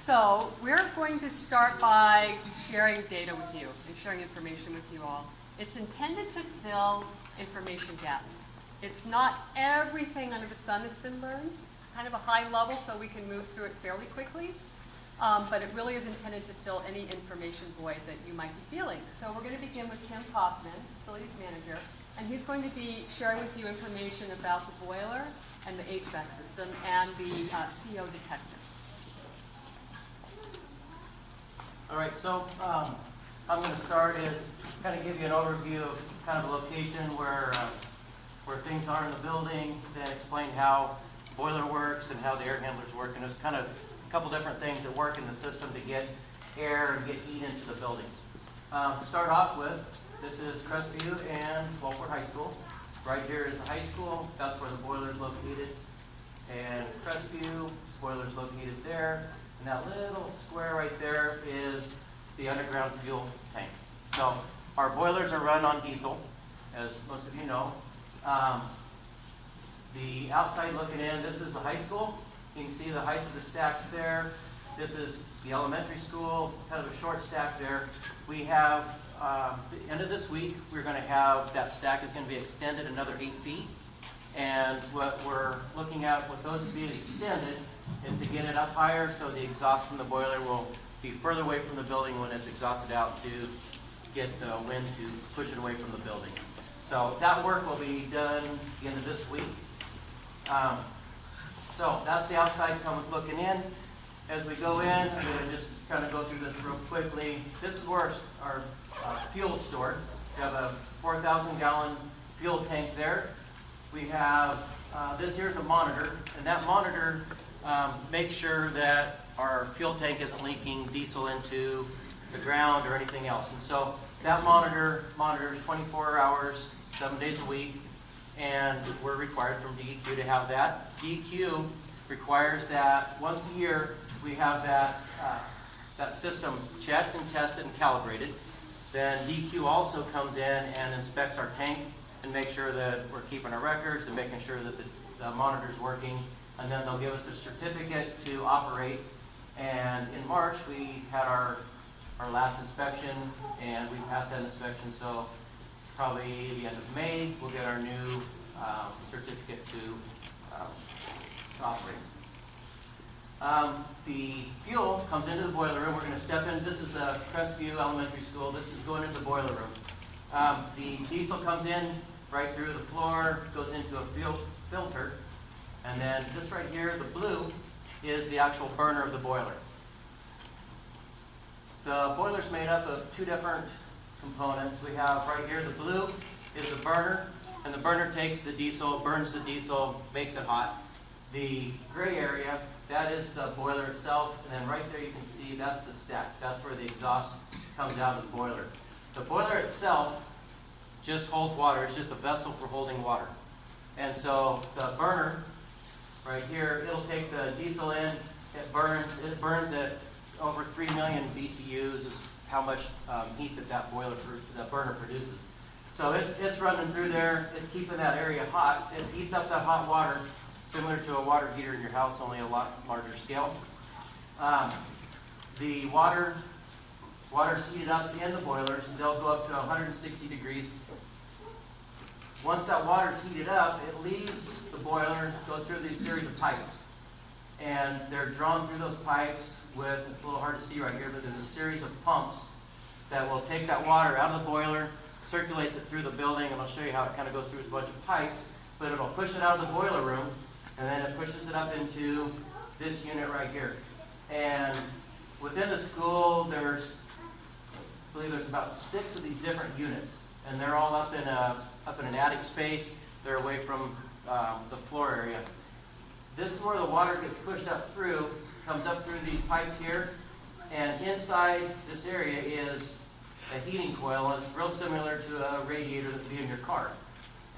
So we're going to start by sharing data with you and sharing information with you all. It's intended to fill information gaps. It's not everything under the sun that's been learned. It's kind of a high level so we can move through it fairly quickly. But it really is intended to fill any information void that you might be feeling. So we're going to begin with Tim Kaufman, Facilities Manager, and he's going to be sharing with you information about the boiler and the HVAC system and the CO detector. All right, so I'm going to start is kind of give you an overview of kind of a location where things are in the building, then explain how the boiler works and how the air handlers work, and there's kind of a couple different things that work in the system to get air and get heat into the building. To start off with, this is Crestview and Waldport High School. Right here is the high school. That's where the boiler is located. And Crestview, boiler is located there. And that little square right there is the underground fuel tank. So our boilers are run on diesel, as most of you know. The outside looking in, this is the high school. You can see the height of the stacks there. This is the elementary school, kind of a short stack there. We have, the end of this week, we're going to have, that stack is going to be extended another 8 feet. And what we're looking at with those being extended is to get it up higher so the exhaust from the boiler will be further away from the building when it's exhausted out to get the wind to push it away from the building. So that work will be done at the end of this week. So that's the outside looking in. As we go in, I'm going to just kind of go through this real quickly. This is where our fuel is stored. We have a 4,000 gallon fuel tank there. We have, this here's a monitor, and that monitor makes sure that our fuel tank isn't leaking diesel into the ground or anything else. And so that monitors 24 hours, 7 days a week, and we're required from DEQ to have that. DEQ requires that once a year we have that system checked and tested and calibrated. Then DEQ also comes in and inspects our tank and makes sure that we're keeping our records and making sure that the monitor's working. And then they'll give us a certificate to operate. And in March, we had our last inspection, and we passed that inspection. So probably the end of May, we'll get our new certificate to operate. The fuel comes into the boiler room. We're going to step in. This is the Crestview Elementary School. This is going into the boiler room. The diesel comes in right through the floor, goes into a filter, and then this right here, the blue, is the actual burner of the boiler. The boiler's made up of two different components. We have right here, the blue is the burner, and the burner takes the diesel, burns the diesel, makes it hot. The gray area, that is the boiler itself, and then right there you can see that's the stack. That's where the exhaust comes out of the boiler. The boiler itself just holds water. It's just a vessel for holding water. And so the burner right here, it'll take the diesel in, it burns at over 3 million BTUs is how much heat that burner produces. So it's running through there, it's keeping that area hot. It heats up that hot water, similar to a water heater in your house, only a lot larger scale. The water's heated up in the boilers, and they'll go up to 160 degrees. Once that water's heated up, it leaves the boiler, goes through these series of pipes. And they're drawn through those pipes with, it's a little hard to see right here, but there's a series of pumps that will take that water out of the boiler, circulates it through the building, and I'll show you how it kind of goes through a bunch of pipes, but it'll push it out of the boiler room, and then it pushes it up into this unit right here. And within the school, I believe there's about 6 of these different units, and they're all up in an attic space. They're away from the floor area. This is where the water gets pushed up through, comes up through these pipes here, and inside this area is a heating coil, and it's real similar to a radiator that would be in your car.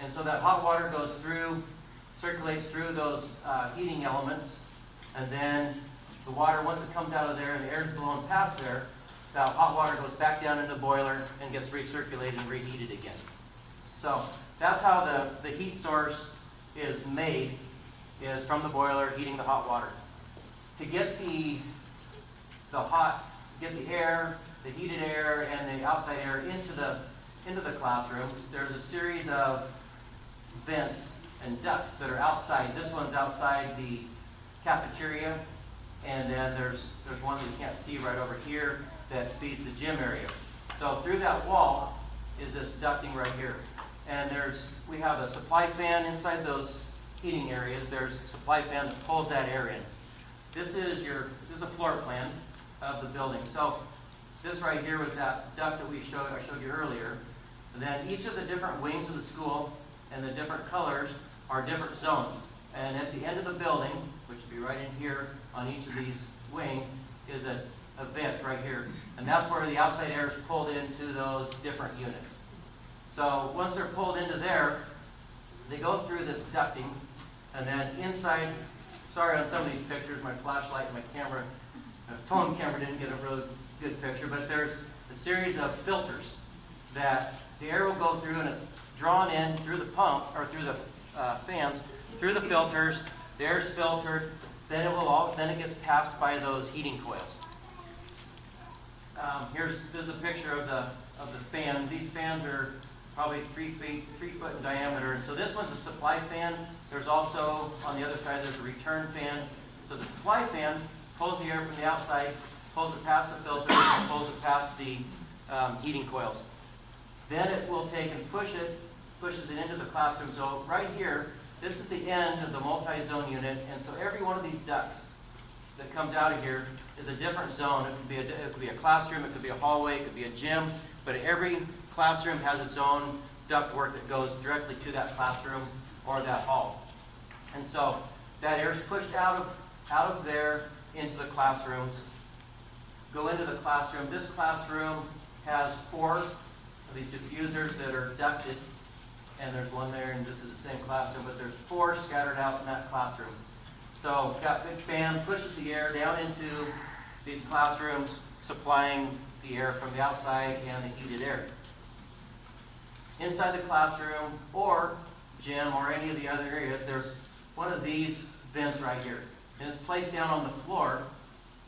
And so that hot water goes through, circulates through those heating elements, and then the water, once it comes out of there and the air is blown past there, that hot water goes back down into the boiler and gets recirculated and reheated again. So that's how the heat source is made, is from the boiler heating the hot water. To get the get the air, the heated air, and the outside air into the classrooms. There's a series of vents and ducts that are outside. This one's outside the cafeteria, and then there's one that you can't see right over here that feeds the gym area. So through that wall is this ducting right here. And we have a supply fan inside those heating areas. There's a supply fan that pulls that air in. This is a floor plan of the building. So this right here was that duct that I showed you earlier. And then each of the different wings of the school and the different colors are different zones. And at the end of the building, which would be right in here on each of these wings, is a vent right here. And that's where the outside air is pulled into those different units. So once they're pulled into there, they go through this ducting, and then inside, sorry on some of these pictures, my flashlight and my phone camera didn't get a really good picture, but there's a series of filters that the air will go through, and it's drawn in through the pump, or through the fans, through the filters. The air's filtered, then it gets passed by those heating coils. There's a picture of the fan. These fans are probably 3 foot in diameter. And so this one's a supply fan. There's also, on the other side, there's a return fan. So the supply fan pulls the air from the outside, pulls it past the filter, and pulls it past the heating coils. Then it will take and pushes it into the classroom. So right here, this is the end of the multi-zone unit. And so every one of these ducts that comes out of here is a different zone. It could be a classroom, it could be a hallway, it could be a gym, but every classroom has its own ductwork that goes directly to that classroom or that hall. And so that air is pushed out of there into the classrooms, go into the classroom. This classroom has 4 of these diffusers that are ducted, and there's one there, and this is the same classroom, but there's 4 scattered out in that classroom. So that big fan pushes the air down into these classrooms, supplying the air from the outside and the heated air. Inside the classroom or gym or any of the other areas, there's one of these vents right here. And it's placed down on the floor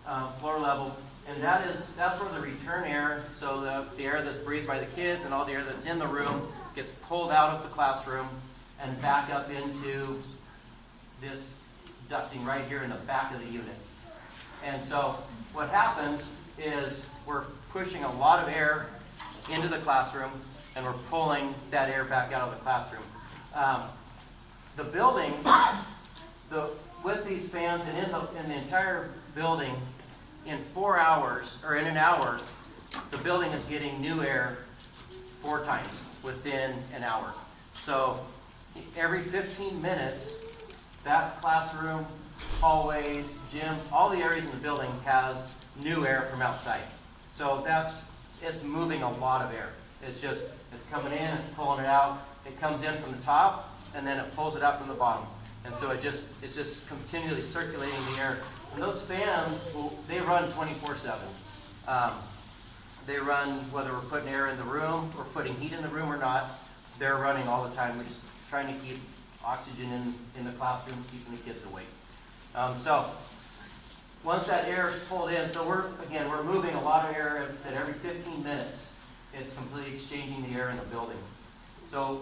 level, and that's where the return air, so the air that's breathed by the kids and all the air that's in the room gets pulled out of the classroom and back up into this ducting right here in the back of the unit. And so what happens is we're pushing a lot of air into the classroom, and we're pulling that air back out of the classroom. The building, with these fans and in the entire building, in 4 hours, or in an hour, the building is getting new air 4 times within an hour. So every 15 minutes, that classroom, hallways, gyms, all the areas in the building has new air from outside. So it's moving a lot of air. It's coming in, it's pulling it out. It comes in from the top, and then it pulls it out from the bottom. And so it's just continually circulating the air. And those fans, they run 24/7. They run whether we're putting air in the room or putting heat in the room or not. They're running all the time. We're just trying to keep oxygen in the classrooms, keeping the kids awake. So once that air is pulled in, so we're moving a lot of air. As I said, every 15 minutes, it's completely exchanging the air in the building. So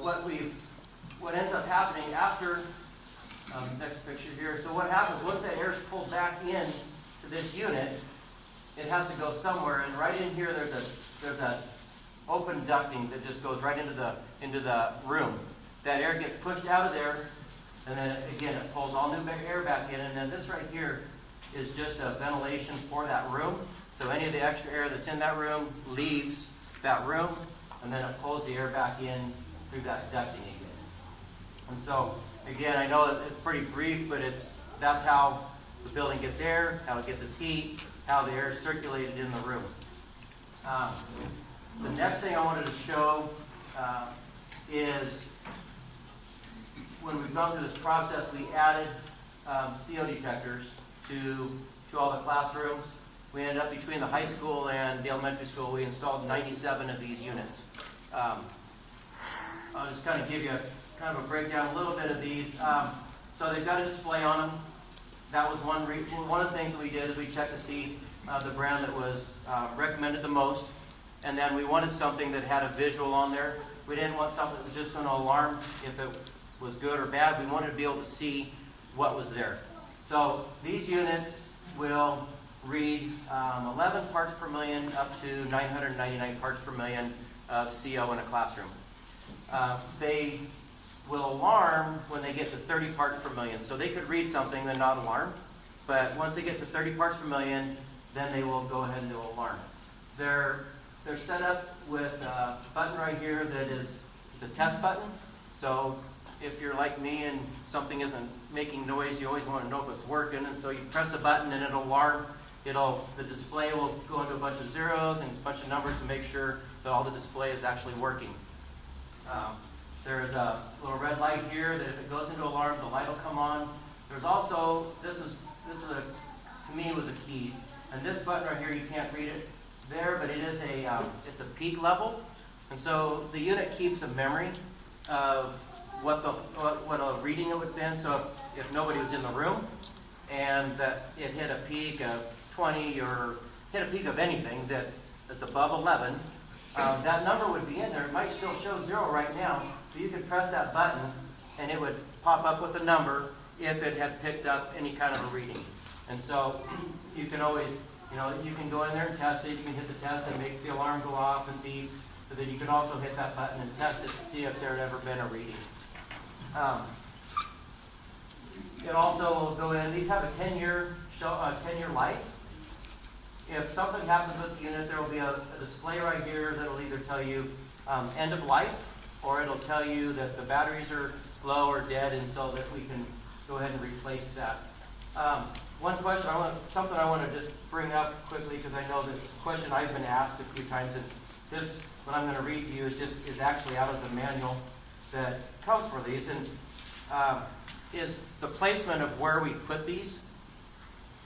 what ends up happening after, next picture here. So what happens once that air is pulled back in to this unit? It has to go somewhere, and right in here there's a open ducting that just goes right into the room. That air gets pushed out of there, and then again it pulls all new air back in, and then this right here is just a ventilation for that room. So any of the extra air that's in that room leaves that room, and then it pulls the air back in through that ducting again. And so again, I know that it's pretty brief, but that's how the building gets air, how it gets its heat, how the air is circulated in the room. The next thing I wanted to show is when we've gone through this process, we added CO detectors to all the classrooms. We ended up between the high school and the elementary school, we installed 97 of these units. I'll just kind of give you a breakdown a little bit of these. So they've got a display on them. that was one of the things that we did is we checked to see the brand that was recommended the most. And then we wanted something that had a visual on there. We didn't want something that was just going to alarm if it was good or bad. We wanted to be able to see what was there. So these units will read 11 parts per million up to 999 parts per million of CO in a classroom. They will alarm when they get to 30 parts per million. So they could read something then not alarm. But once they get to 30 parts per million, then they will go ahead and they'll alarm. They're set up with a button right here that is a test button. So if you're like me and something isn't making noise, you always want to know if it's working. And so you press a button and it'll alarm. The display will go into a bunch of zeros and a bunch of numbers to make sure that all the display is actually working. There's a little red light here that if it goes into alarm, the light will come on. There's also, this is to me was a key. And this button right here, you can't read it there, but it is it's a peak level. And so the unit keeps a memory of what a reading it would have been. So if nobody was in the room and that it hit a peak of 20 or hit a peak of anything that is above 11, that number would be in there. It might still show 0 right now, but you could press that button and it would pop up with a number if it had picked up any kind of a reading. And so you can always, you can go in there and test it. You can hit the test and make the alarm go off and beep. But then you can also hit that button and test it to see if there had ever been a reading. It also will go in. These have a 10-year life. If something happens with the unit, there will be a display right here that will either tell you end of life, or it'll tell you that the batteries are low or dead, and so that we can go ahead and replace that. One question, something I want to just bring up quickly, because I know that it's a question I've been asked a few times, and this, what I'm going to read to you, is actually out of the manual that comes for these, and is the placement of where we put these.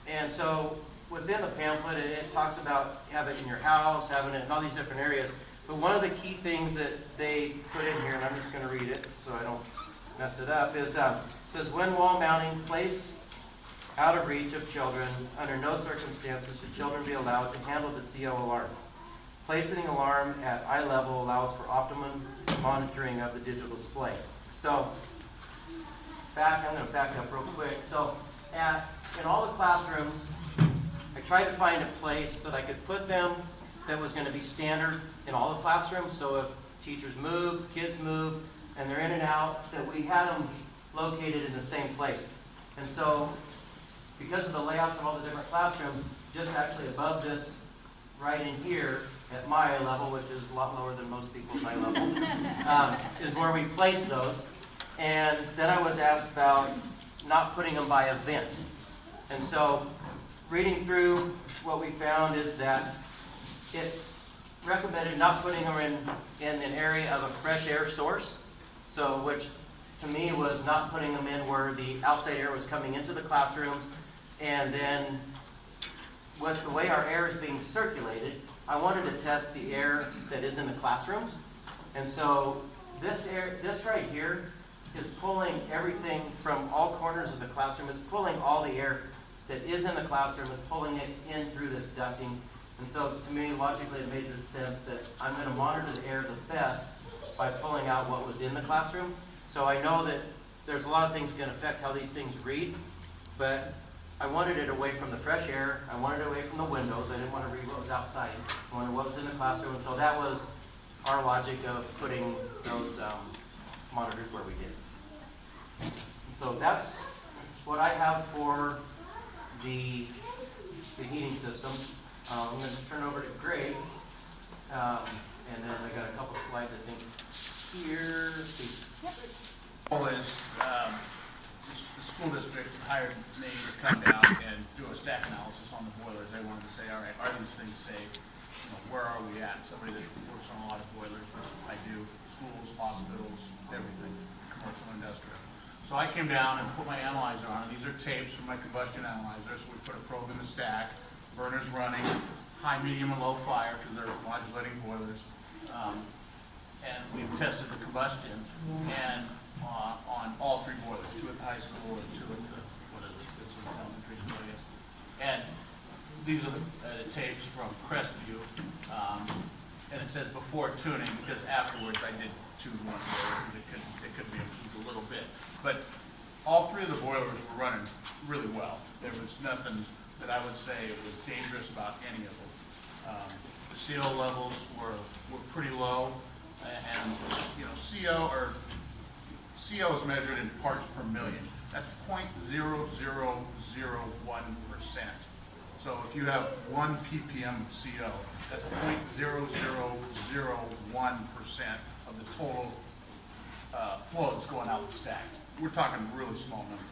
And so within the pamphlet, it talks about having it in your house, having it in all these different areas. But one of the key things that they put in here, and I'm just going to read it so I don't mess it up, is says when wall mounting, place out of reach of children. Under no circumstances should children be allowed to handle the CO alarm. Placing the alarm at eye level allows for optimum monitoring of the digital display. So I'm going to back up real quick. So in all the classrooms, I tried to find a place that I could put them that was going to be standard in all the classrooms. So if teachers move, kids move, and they're in and out, that we had them located in the same place. And so because of the layouts of all the different classrooms, just actually above this, right in here, at my eye level, which is a lot lower than most people's eye level, is where we placed those. And then I was asked about not putting them by event. And so reading through what we found is that it recommended not putting them in an area of a fresh air source, so which to me was not putting them in where the outside air was coming into the classrooms. And then with the way our air is being circulated, I wanted to test the air that is in the classrooms. And so this right here is pulling everything from all corners of the classroom. It's pulling all the air that is in the classroom, is pulling it in through this ducting. And so to me, logically, it made this sense that I'm going to monitor the air the best by pulling out what was in the classroom. So I know that there's a lot of things that can affect how these things read, but I wanted it away from the fresh air. I wanted it away from the windows. I didn't want to read what was outside. I wanted what was in the classroom. And so that was our logic of putting those monitors where we did. So that's what I have for the heating system. I'm going to turn over to Greg, and then I got a couple slides I think here. The school district hired me to come down and do a stack analysis on the boilers. They wanted to say, all right, are these things safe? Where are we at? Somebody that works on a lot of boilers, which I do, schools, hospitals, everything, commercial, industrial. So I came down and put my analyzer on. These are tapes from my combustion analyzer. So we put a probe in the stack, burners running, high, medium, and low fire, because they're modulating boilers. And we've tested the combustion and on all three boilers, 2 at the high school and 2 at the, of elementary school, I guess. And these are the tapes from Crestview. And it says before tuning, because afterwards I did tune one boiler, it could be improved a little bit. But all three of the boilers were running really well. There was nothing that I would say was dangerous about any of them. The CO levels were pretty low, and you know, CO is measured in parts per million. That's 0.0001%. So if you have 1 ppm of CO, that's 0.0001% of the total flow that's going out the stack. We're talking really small numbers.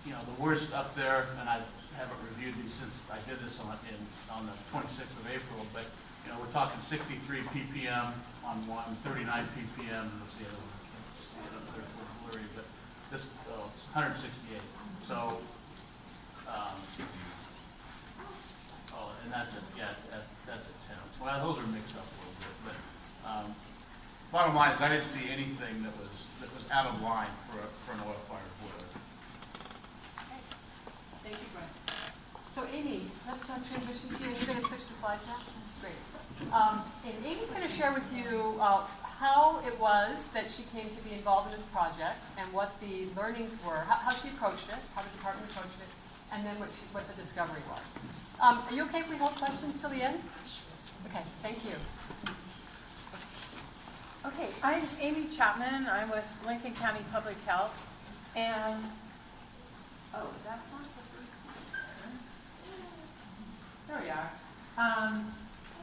You know, the worst up there, and I haven't reviewed these since I did this on the 26th of April, but you know, we're talking 63 ppm on one, 39 ppm, and what's the other one? I can't see it up there, it's a little blurry, but this, it's 168. So, and that's that's a 10. Well, those are mixed up a little bit, but bottom line is I didn't see anything that was out of line for an oil-fired boiler. Thank you, Brett. So Amy, let's transition to you. You're going to switch the slides now? Great. And Amy's going to share with you how it was that she came to be involved in this project and what the learnings were, how she approached it, how the department approached it, and then what the discovery was. Are you okay if we hold questions till the end? Okay, thank you. Okay, I'm Amy Chapman. I'm with Lincoln County Public Health, and that's not the first one. There we are.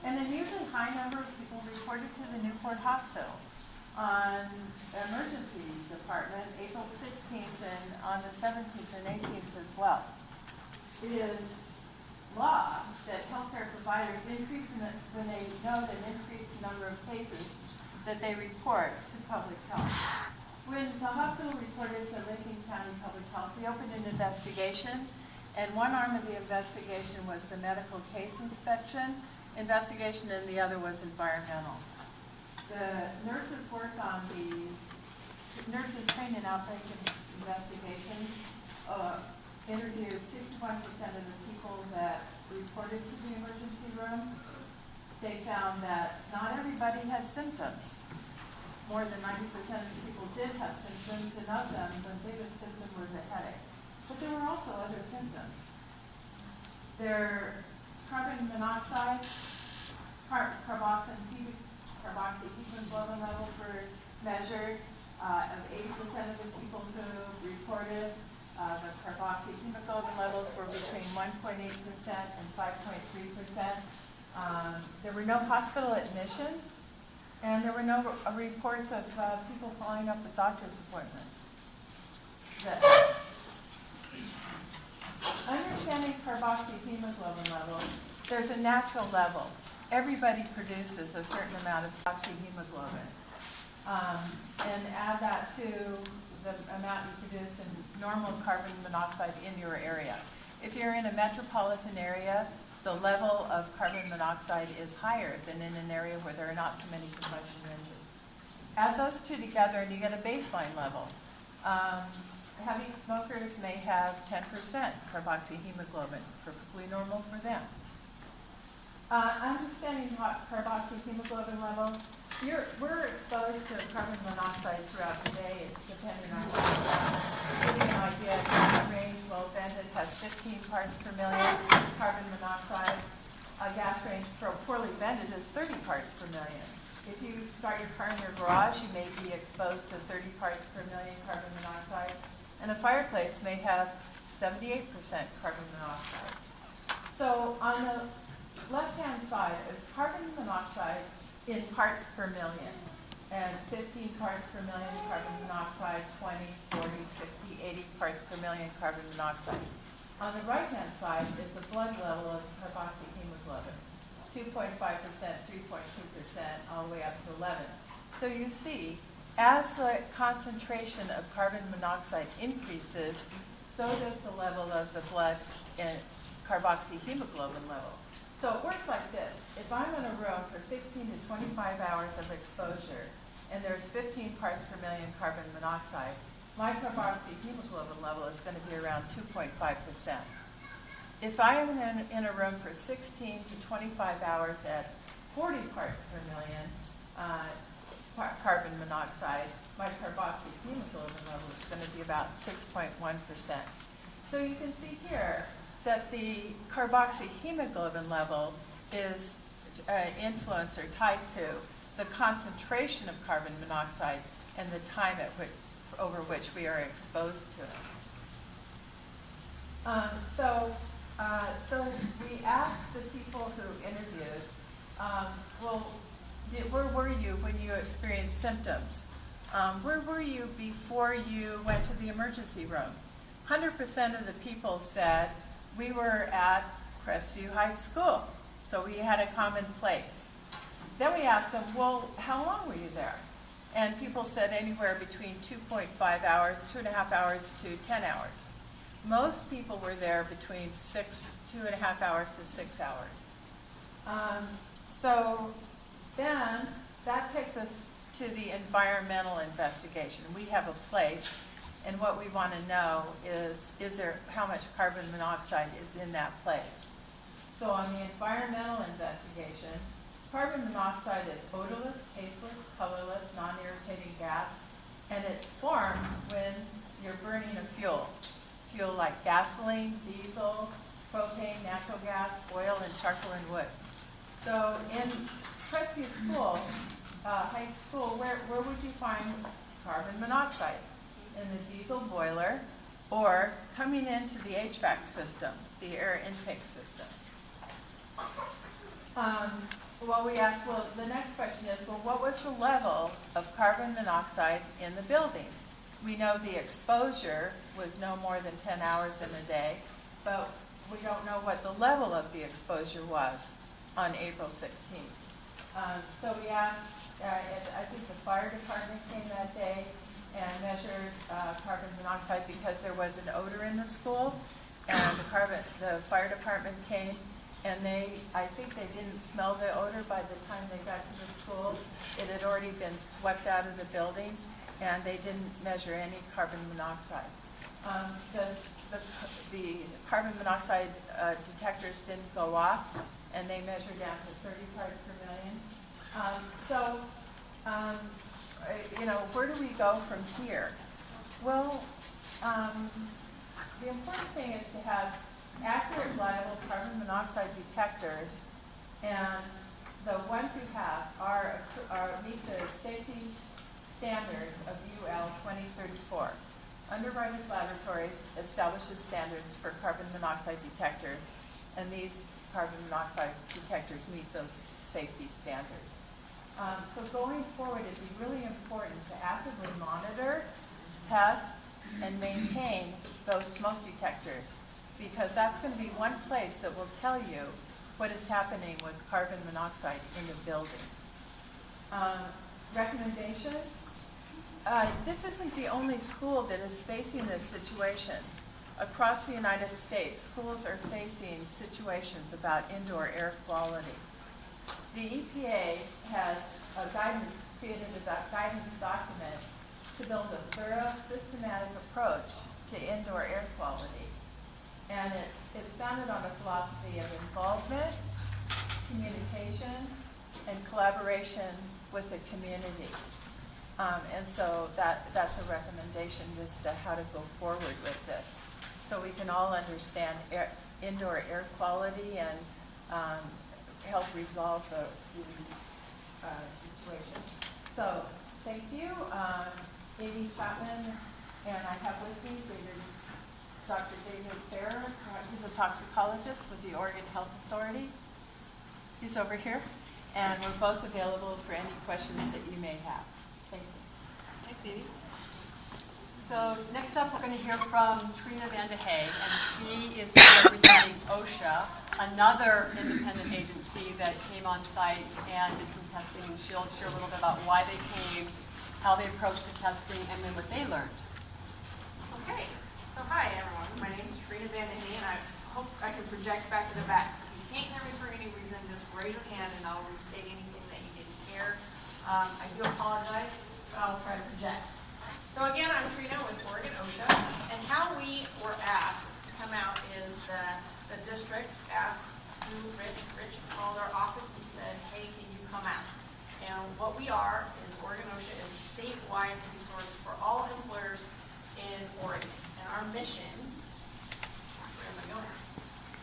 An unusually high number of people reported to the Newport Hospital on the emergency department April 16th and on the 17th and 18th as well. It is law that healthcare providers when they note an increased number of cases that they report to public health. When the hospital reported to Lincoln County Public Health, we opened an investigation, and one arm of the investigation was the medical case inspection investigation, and the other was environmental. The nurses trained in outpatient investigations, interviewed 61% of the people that reported to the emergency room. They found that not everybody had symptoms. More than 90% of the people did have symptoms, and of them, the biggest symptom was a headache. But there were also other symptoms. Their carbon monoxide, carboxyhemoglobin levels were measured. Of 80% of the people who reported, the carboxyhemoglobin levels were between 1.8% and 5.3%. There were no hospital admissions, and there were no reports of people following up with doctor's appointments. Understanding carboxyhemoglobin levels, there's a natural level. Everybody produces a certain amount of carboxyhemoglobin. And add that to the amount you produce in normal carbon monoxide in your area. If you're in a metropolitan area, the level of carbon monoxide is higher than in an area where there are not so many combustion engines. Add those two together and you get a baseline level. Heavy smokers may have 10% carboxyhemoglobin, perfectly normal for them. Understanding carboxyhemoglobin levels, we're exposed to carbon monoxide throughout the day. It's depending on what you're at. To give you an idea, gas range, well-vented, has 15 parts per million carbon monoxide. A gas range poorly vented is 30 parts per million. If you start your car in your garage, you may be exposed to 30 parts per million carbon monoxide. And a fireplace may have 78% carbon monoxide. So on the left-hand side is carbon monoxide in parts per million, and 15 parts per million carbon monoxide, 20, 40, 60, 80 parts per million carbon monoxide. On the right-hand side is the blood level of carboxyhemoglobin, 2.5%, 3.2%, all the way up to 11. So you see, as the concentration of carbon monoxide increases, so does the level of the blood in carboxyhemoglobin level. So it works like this. If I'm in a room for 16 to 25 hours of exposure, and there's 15 parts per million carbon monoxide, my carboxyhemoglobin level is going to be around 2.5%. If I am in a room for 16 to 25 hours at 40 parts per million carbon monoxide, my carboxyhemoglobin level is going to be about 6.1%. So you can see here that the carboxyhemoglobin level is influenced or tied to the concentration of carbon monoxide and the time over which we are exposed to it. So we asked the people who interviewed, where were you when you experienced symptoms? Where were you before you went to the emergency room? 100% of the people said we were at Crestview High School, so we had a common place. Then we asked them, well, how long were you there? And people said anywhere between 2.5 hours, 2.5 hours to 10 hours. Most people were there between 2.5 hours to 6 hours. So then that takes us to the environmental investigation. We have a place, and what we want to know is there how much carbon monoxide is in that place. So on the environmental investigation, carbon monoxide is odorless, tasteless, colorless, non-irritating gas, and it's formed when you're burning a fuel like gasoline, diesel, propane, natural gas, oil, and charcoal and wood. So in Crestview School, High School, where would you find carbon monoxide? In the diesel boiler, or coming into the HVAC system, the air intake system. We asked, the next question is, what was the level of carbon monoxide in the building? We know the exposure was no more than 10 hours in a day, but we don't know what the level of the exposure was on April 16th. So we asked, I think the fire department came that day and measured carbon monoxide because there was an odor in the school, and the fire department came, and I think they didn't smell the odor by the time they got to the school. It had already been swept out of the buildings, and they didn't measure any carbon monoxide. The carbon monoxide detectors didn't go off, and they measured down to 30 parts per million. Where do we go from here? Well, the important thing is to have accurate, reliable carbon monoxide detectors, and the ones you have meet the safety standards of UL 2034. Underwriters Laboratories establishes standards for carbon monoxide detectors, and these carbon monoxide detectors meet those safety standards. So going forward, it'd be really important to actively monitor, test, and maintain those smoke detectors, because that's going to be one place that will tell you what is happening with carbon monoxide in the building. Recommendation? This isn't the only school that is facing this situation. Across the United States, schools are facing situations about indoor air quality. The EPA has created a guidance document to build a thorough, systematic approach to indoor air quality. And it's founded on a philosophy of involvement, communication, and collaboration with the community. And so that's a recommendation as to how to go forward with this, so we can all understand indoor air quality and help resolve the situation. So thank you. Amy Chapman, and I have with me Dr. David Farrer. He's a toxicologist with the Oregon Health Authority. He's over here. And we're both available for any questions that you may have. Thank you. Thanks, Amy. So next up, we're going to hear from Trina Van de Hey, and she is representing OSHA, another independent agency that came on site and did some testing, and she'll share a little bit about why they came, how they approached the testing, and then what they learned. Okay, so hi everyone, my name is Trina Van de Hey, and I hope I can project back to the back. So if you can't hear me for any reason, just raise your hand and I'll restate anything that you didn't hear. I do apologize, but I'll try to project. So again, I'm Trina with Oregon OSHA, and how we were asked to come out is that the district asked through Rich called our office and said, hey, can you come out? And what we are is Oregon OSHA is a statewide resource for all employers in Oregon. And our mission, where am I going?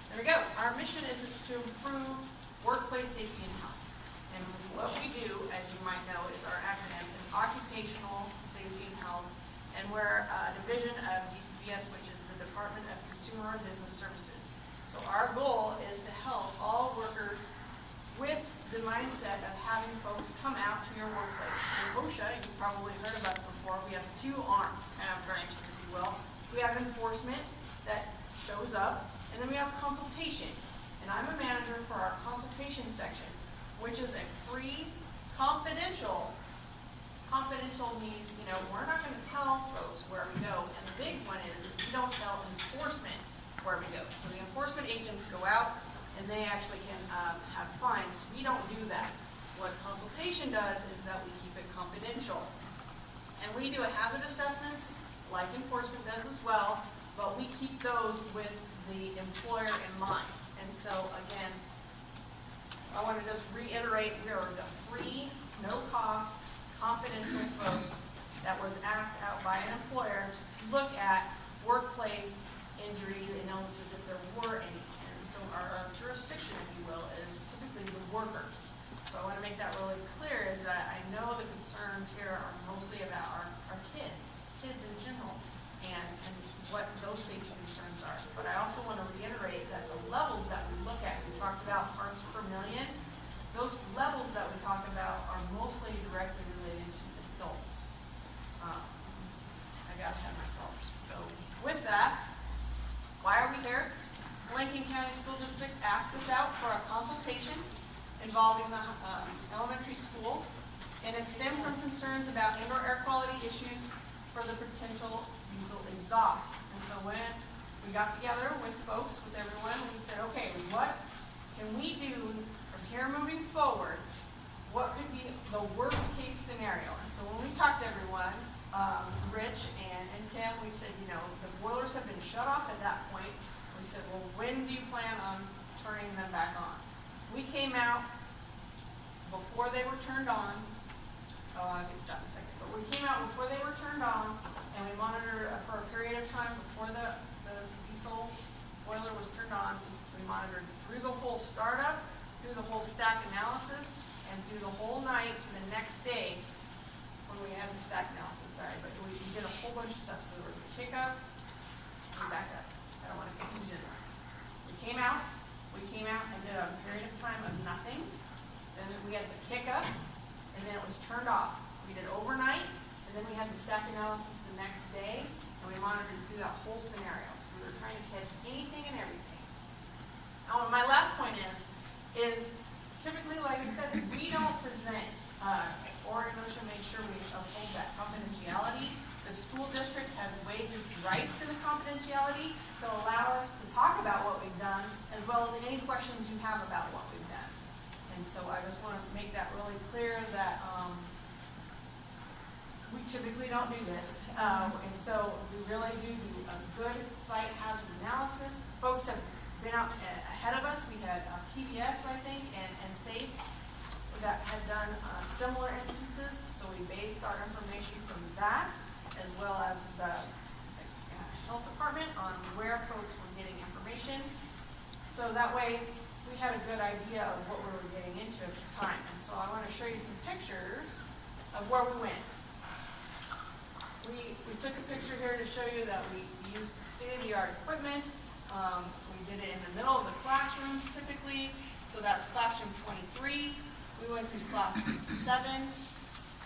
There we go. Our mission is to improve workplace safety and health. And what we do, as you might know, is our acronym is Occupational Safety and Health. And we're a division of DCBS, which is the Department of Consumer and Business Services. So our goal is to help all workers with the mindset of having folks come out to your workplace. In OSHA, you've probably heard of us before, we have two arms, kind of branches, if you will. We have enforcement that shows up, and then we have consultation. And I'm a manager for our consultation section, which is a free, confidential means, we're not going to tell folks where we go. And the big one is we don't tell enforcement where we go. So the enforcement agents go out and they actually can have fines. We don't do that. What consultation does is that we keep it confidential. And we do a hazard assessment, like enforcement does as well, but we keep those with the employer in mind. And so again, I want to just reiterate, we are the free, no cost, confidential folks that was asked out by an employer to look at workplace injuries and illnesses if there were any. And so our jurisdiction, if you will, is typically the workers. So I want to make that really clear is that I know the concerns here are mostly about our kids in general, and what those safety concerns are. But I also want to reiterate that the levels that we look at, we talked about parts per million, those levels that we talk about are mostly directly related to adults. I got ahead of myself. So with that, why are we here? Lincoln County School District asked us out for a consultation involving the elementary school, and it stemmed from concerns about indoor air quality issues for the potential diesel exhaust. And so when we got together with folks, with everyone, we said, okay, what can we do from here moving forward? What could be the worst case scenario? And so when we talked to everyone, Rich and Tim, we said, the boilers have been shut off at that point. We said, well, when do you plan on turning them back on? We came out before they were turned on. Oh, I'll get that in a second. But we came out before they were turned on, and we monitored for a period of time before the diesel boiler was turned on. We monitored through the whole startup, through the whole stack analysis, and through the whole night to the next day when we had the stack analysis. Sorry, but we did a whole bunch of stuff. So there was a kick up, and back up. I don't want to confuse you. We came out and did a period of time of nothing. Then we had the kick up, and then it was turned off. We did overnight, and then we had the stack analysis the next day, and we monitored through that whole scenario. So we were trying to catch anything and everything. Now, my last point is typically, like I said, we don't present, Oregon OSHA makes sure we uphold that confidentiality. The school district has waived its rights to the confidentiality to allow us to talk about what we've done, as well as any questions you have about what we've done. And so I just want to make that really clear that we typically don't do this. And so we really do a good site hazard analysis. Folks have been out ahead of us. We had PBS, I think, and SAFE that had done similar instances. So we based our information from that, as well as the health department on where folks were getting information. So that way we had a good idea of what we were getting into at the time. And so I want to show you some pictures of where we went. We took a picture here to show you that we used state-of-the-art equipment. We did it in the middle of the classrooms typically. So that's classroom 23. We went to classroom 7.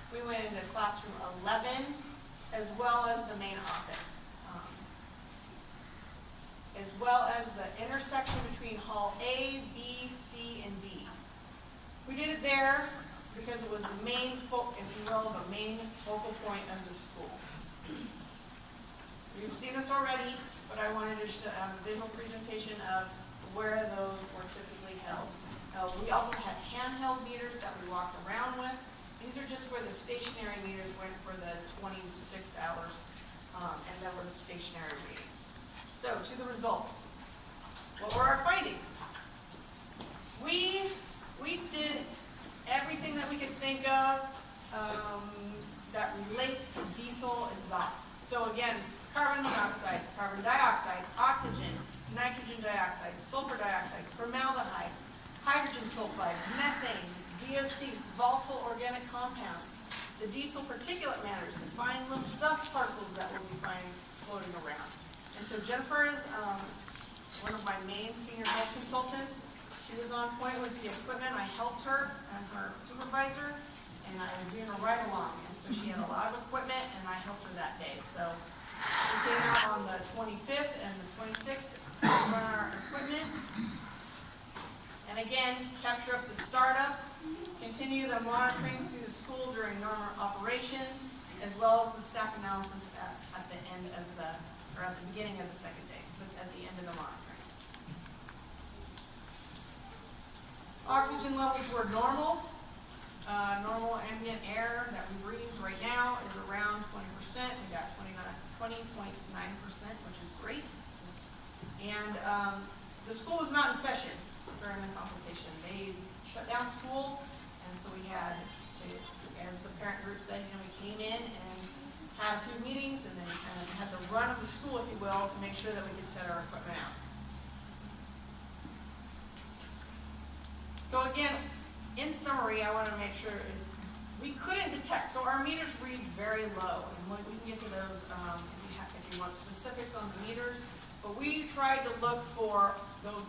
We went into classroom 11, as well as the main office, as well as the intersection between hall A, B, C, and D. We did it there because it was the main, if you will, the main focal point of the school. You've seen this already, but I wanted to show a visual presentation of where those were typically held. We also had handheld meters that we walked around with, These are just where the stationary meters went for the 26 hours, and then were the stationary readings. So, to the results. What were our findings? We did everything that we could think of that relates to diesel exhaust. So again, carbon monoxide, carbon dioxide, oxygen, nitrogen dioxide, sulfur dioxide, formaldehyde, hydrogen sulfide, methane, VOCs, volatile organic compounds, the diesel particulate matters, the fine little dust particles that we'll be finding floating around. And so Jennifer is one of my main senior health consultants. She was on point with the equipment. I helped her as her supervisor, and I was doing her right along. And so she had a lot of equipment, and I helped her that day. So we came out on the 25th and the 26th to run our equipment. And again, capture up the startup, continue the monitoring through the school during normal operations, as well as the staff analysis at the end of the, or at the beginning of the second day, but at the end of the monitoring. Oxygen levels were normal. Normal ambient air that we breathe right now is around 20%. We got 20.9%, which is great. And the school was not in session during the consultation. They shut down school, and so we had to, as the parent group said, we came in and had a few meetings, and then kind of had the run of the school, if you will, to make sure that we could set our equipment out. So again, in summary, I want to make sure we couldn't detect. So our meters read very low, and we can get to those if you want specifics on the meters. But we tried to look for those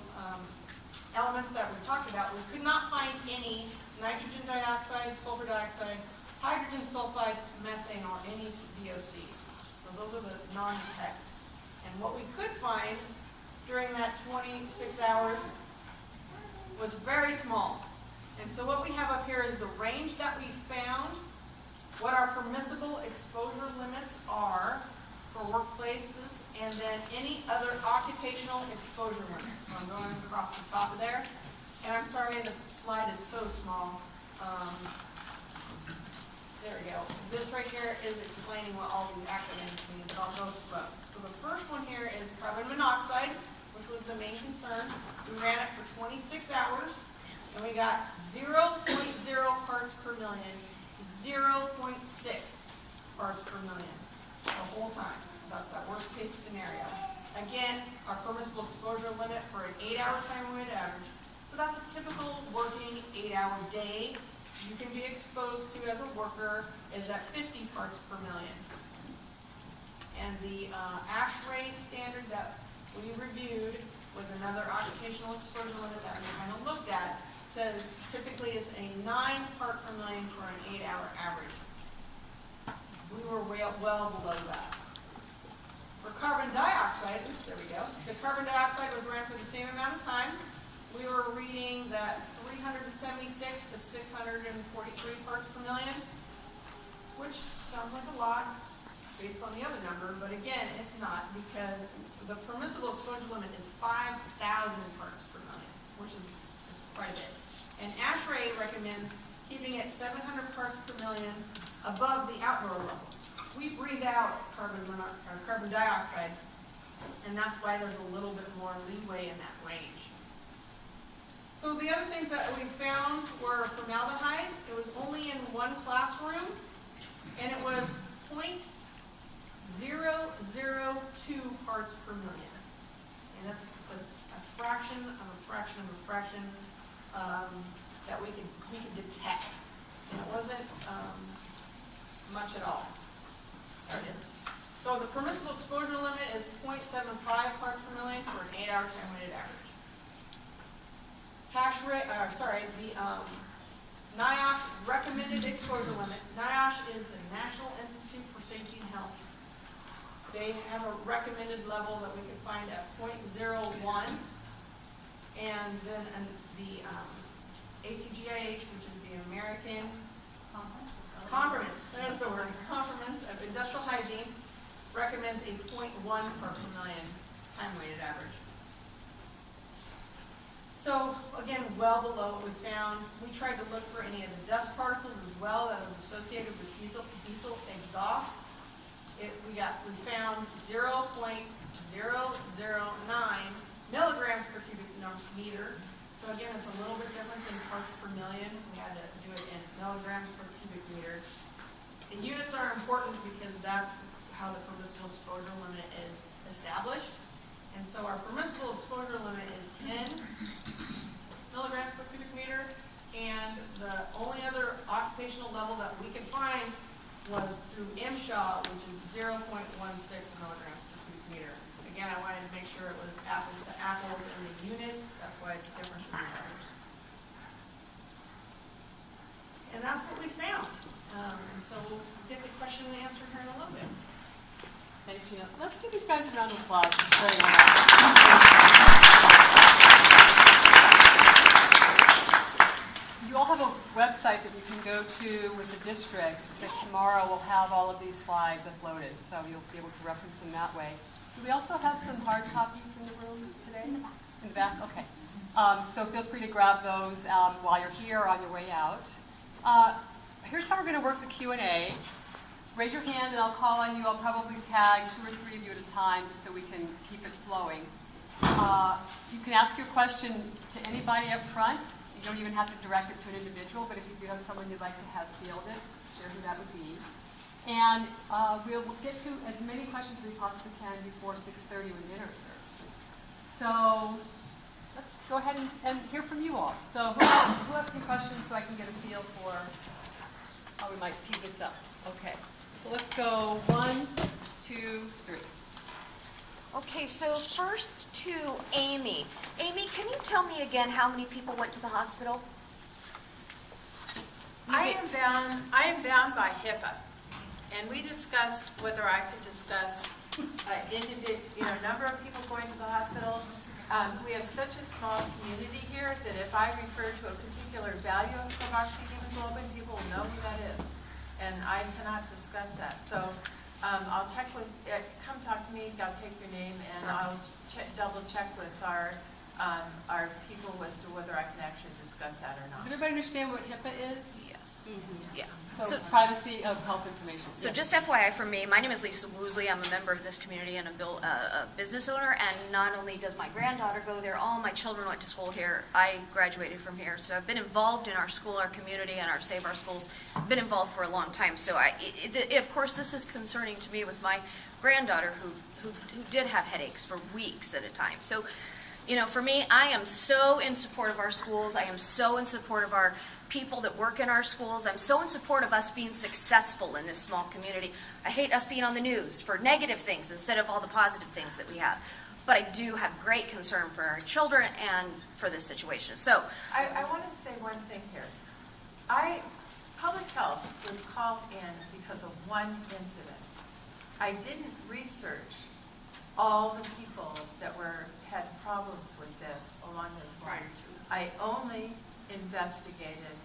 elements that we talked about. We could not find any nitrogen dioxide, sulfur dioxide, hydrogen sulfide, methane, or any VOCs. So those are the non-detects. And what we could find during that 26 hours was very small. And so what we have up here is the range that we found, what our permissible exposure limits are for workplaces, and then any other occupational exposure limits. So I'm going across the top of there. And I'm sorry, the slide is so small. There we go. This right here is explaining what all these acronyms mean, but I'll go slow. So the first one here is carbon monoxide, which was the main concern. We ran it for 26 hours, and we got 0.0 parts per million, 0.6 parts per million the whole time. So that's that worst case scenario. Again, our permissible exposure limit for an 8-hour time-weighted average. So that's a typical working 8-hour day you can be exposed to as a worker is at 50 parts per million. And the ASHRAE standard that we reviewed was another occupational exposure limit that we kind of looked at. Says typically it's a 9 part per million for an 8-hour average. We were well below that. For carbon dioxide, oops, there we go. The carbon dioxide was ran for the same amount of time. We were reading that 376 to 643 parts per million, which sounds like a lot based on the other number, but again, it's not, because the permissible exposure limit is 5,000 parts per million, which is quite a bit. And ASHRAE recommends keeping it 700 parts per million above the outdoor level. We breathe out carbon dioxide, and that's why there's a little bit more leeway in that range. So the other things that we found were formaldehyde. It was only in one classroom, and it was 0.002 parts per million. And that's a fraction of a fraction of a fraction that we could detect. And it wasn't much at all. There it is. So the permissible exposure limit is 0.75 parts per million for an 8-hour time-weighted average. The NIOSH recommended exposure limit. NIOSH is the National Institute for Safety and Health. They have a recommended level that we can find at 0.01. And then the ACGIH, which is the American Conference of Industrial Hygiene, recommends a 0.1 part per million time-weighted average. So again, again, well below what we found. We tried to look for any of the dust particles as well that was associated with diesel exhaust. We found 0.009 milligrams per cubic meter. So again, it's a little bit different than parts per million. We had to do it in milligrams per cubic meter. The units are important because that's how the permissible exposure limit is established. And so our permissible exposure limit is 10 milligrams per cubic meter. And the only other occupational level that we could find was through MSHA, which is 0.16 milligrams per cubic meter. Again, I wanted to make sure it was apples to apples in the units. That's why it's different than the others. And that's what we found. And so we'll get the question and answer here in a little bit. Thanks, Gina. Let's give these guys a round of applause. It's very nice. You all have a website that you can go to with the district that tomorrow will have all of these slides uploaded, so you'll be able to reference them that way. Do we also have some hard copies in the room today? In the back? Okay. So feel free to grab those while you're here or on your way out. Here's how we're going to work the Q&A. Raise your hand and I'll call on you. I'll probably tag 2 or 3 of you at a time just so we can keep it flowing. You can ask your question to anybody up front. You don't even have to direct it to an individual, but if you do have someone you'd like to have fielded, share who that would be. And we'll get to as many questions as we possibly can before 6:30 when dinner is served. So let's go ahead and hear from you all. So who has any questions so I can get a feel for how we might tee this up? Okay. So let's go 1, 2, 3. Okay, so first to Amy. Amy, can you tell me again how many people went to the hospital? I am bound by HIPAA, and we discussed whether I could discuss number of people going to the hospital. We have such a small community here that if I refer to a particular value of carboxyhemoglobin, people will know who that is, and I cannot discuss that. So I'll check with. Come talk to me. I'll take your name, and I'll double check with our people as to whether I can actually discuss that or not. Does everybody understand what HIPAA is? Yes. Mm-hmm. Yeah. So privacy of health information. So Yes. just FYI for me, my name is Lisa Woosley. I'm a member of this community and a business owner. And not only does my granddaughter go there, all my children went to school here. I graduated from here. So I've been involved in our school, our community, and our Save Our Schools. I've been involved for a long time. So of course, this is concerning to me with my granddaughter who did have headaches for weeks at a time. So, for me, I am so in support of our schools. I am so in support of our people that work in our schools. I'm so in support of us being successful in this small community. I hate us being on the news for negative things instead of all the positive things that we have. But I do have great concern for our children and for this situation. So I want to say one thing here. Public health was called in because of one incident. I didn't research all the people that had problems with this along this line. I only investigated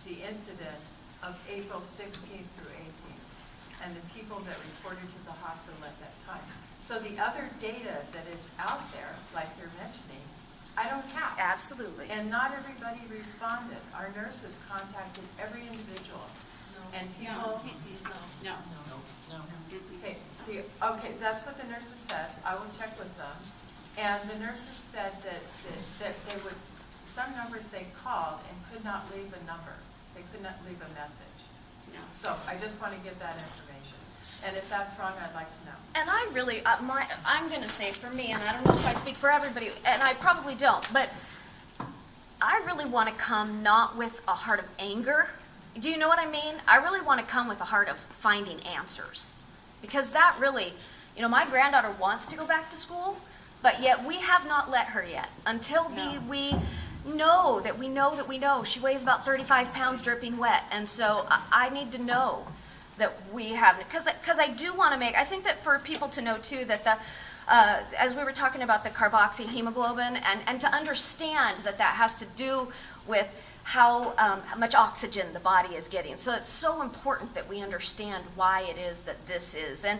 the incident of April 16th through 18th and the people that reported to the hospital at that time. So the other data that is out there, like you're mentioning, I don't have. absolutely. And not everybody responded. Our nurses contacted every individual. And people. No. Okay, that's what the nurses said. I will check with them. And the nurses said that they would, some numbers they called and could not leave a number. They could not leave a message. No. So I just want to give that information. And if that's wrong, I'd like to know. And I really, I'm going to say for me, and I don't know if I speak for everybody, and I probably don't, but I really want to come not with a heart of anger. Do you know what I mean? I really want to come with a heart of finding answers. Because that really, my granddaughter wants to go back to school, but yet we have not let her yet. Until we know that we know that we know. She weighs about 35 pounds dripping wet. And so I need to know that we have, because I do want to make, I think that for people to know too that as we were talking about the carboxyhemoglobin and to understand that has to do with how much oxygen the body is getting. So it's so important that we understand why it is that this is. And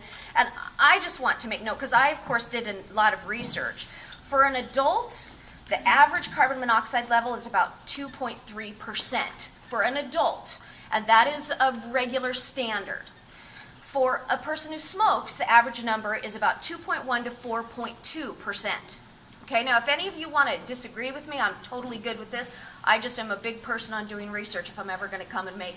I just want to make note, because I, of course, did a lot of research. For an adult The average carbon monoxide level is about 2.3% for an adult, and that is a regular standard. For a person who smokes, the average number is about 2.1 to 4.2%. Okay, now if any of you want to disagree with me, I'm totally good with this. I just am a big person on doing research if I'm ever going to come and make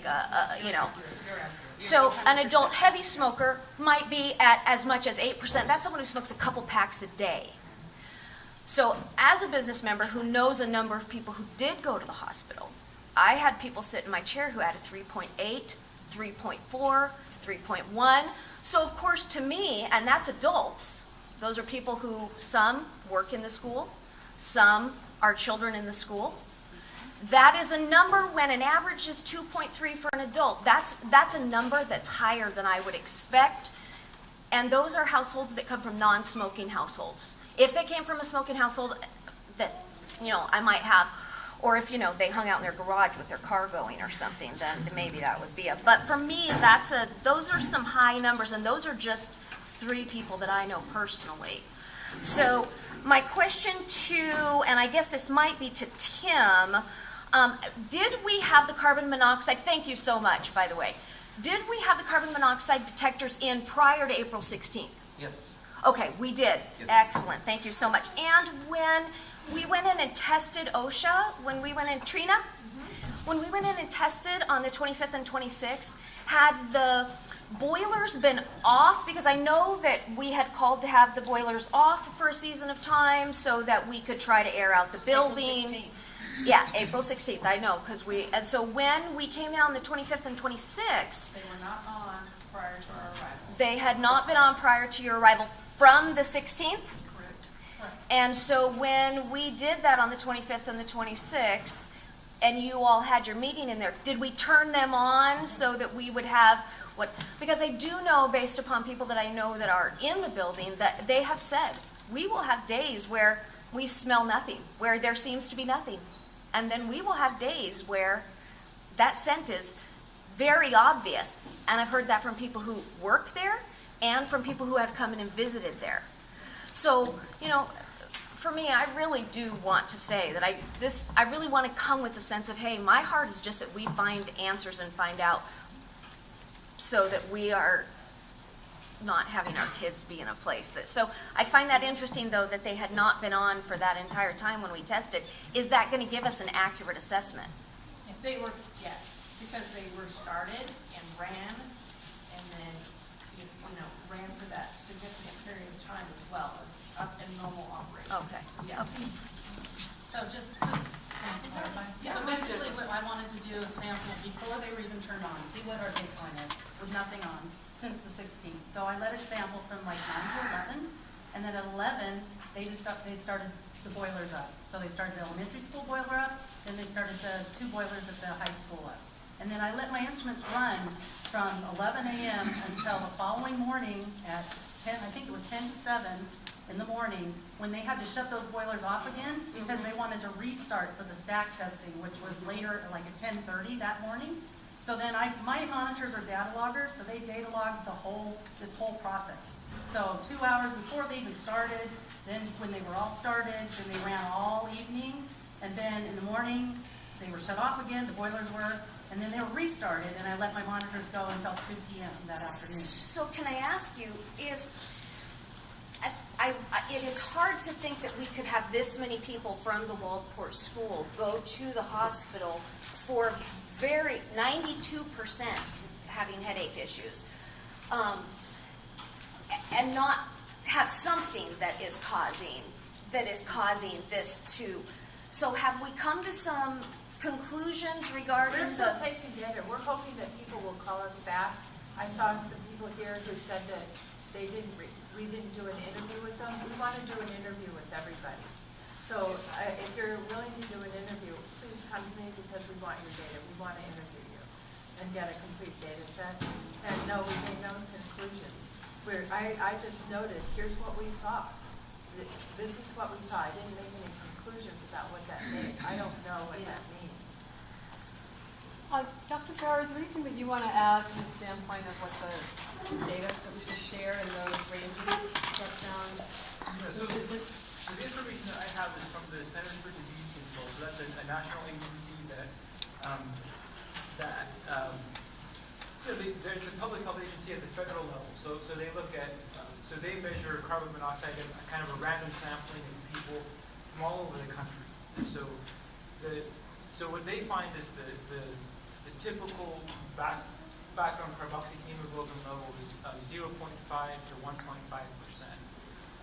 So an adult heavy smoker might be at as much as 8%. That's someone who smokes a couple packs a day. So as a business member who knows a number of people who did go to the hospital, I had people sit in my chair who had a 3.8, 3.4, 3.1. So of course to me, and that's adults, those are people who some work in the school, some are children in the school. That is a number when an average is 2.3 for an adult. That's a number that's higher than I would expect. And those are households that come from non-smoking households. If they came from a smoking household, that, I might have, or if, they hung out in their garage with their car going or something, then maybe that would be but for me, those are some high numbers, and those are just 3 people that I know personally. So my question and I guess this might be to Tim, did we have the carbon monoxide, thank you so much, by the way, did we have the carbon monoxide detectors in prior to April 16th? Yes. Okay, we did. Yes. Excellent, thank you so much. And when we went in and tested OSHA, Trina, when we went in and tested on the 25th and 26th, had the boilers been off? Because I know that we had called to have the boilers off for a season of time so that we could try to air out the building. April 16th. Yeah, April 16th, I know, and so when we came down the 25th and 26th, They were not on prior to our arrival. they had not been on prior to your arrival from the 16th. Correct. And so when we did that on the 25th and the 26th, and you all had your meeting in there, did we turn them on so that we would have because I do know, based upon people that I know that are in the building, that they have said, we will have days where we smell nothing, where there seems to be nothing. And then we will have days where that scent is very obvious. And I've heard that from people who work there and from people who have come in and visited there. So, for me, I really do want to say that I really want to come with the sense of, hey, my heart is just that we find answers and find out so that we are not having our kids be in a place that. So I find that interesting, though, that they had not been on for that entire time when we tested. Is that going to give us an accurate assessment? They were, yes, because they were started and ran, and then, ran for that significant period of time as well as up in normal operation. Okay. Yes. Okay. So just, so basically what I wanted to do is sample before they were even turned on, see what our baseline is with nothing on since the 16th. So I let it sample from like 9 to 11, and then at 11, they started the boilers up. So they started the elementary school boiler up, then they started the 2 boilers at the high school up. And then I let my instruments run from 11 a.m. until the following morning at 10, I think it was 10 to 7 in the morning, when they had to shut those boilers off again because they wanted to restart for the stack testing, which was later, like at 10:30 that morning. So then my monitors are data loggers, so they data logged this whole process. So 2 hours before they even started, then when they were all started, then they ran all evening, and then in the morning, they were shut off again, the boilers were, and then they were restarted, and I let my monitors go until 2 p.m. that afternoon. So can I ask you if it is hard to think that we could have this many people from the Waldport school go to the hospital for 92% having headache issues, and not have something that is causing this to. So have we come to some conclusions regarding We're still taking data. We're hoping that people will call us back. I saw some people here who said that we didn't do an interview with them. We want to do an interview with everybody. So if you're willing to do an interview, please come to me because we want your data. We want to interview you and get a complete data set. And no, we made no conclusions. I just noted, here's what we saw. This is what we saw. I didn't make any conclusions about what that meant. I don't know what that means. Dr. Farrar, is there anything that you want to add from the standpoint of what the data that we should share in those ranges that sound consistent? So the information that I have is from the Centers for Disease Control. So that's a national agency that there's a public health agency at the federal level. So they look at so they measure carbon monoxide as a kind of a random sampling of people from all over the country. And so what they find is the typical background carboxyhemoglobin level is 0.5 to 1.5%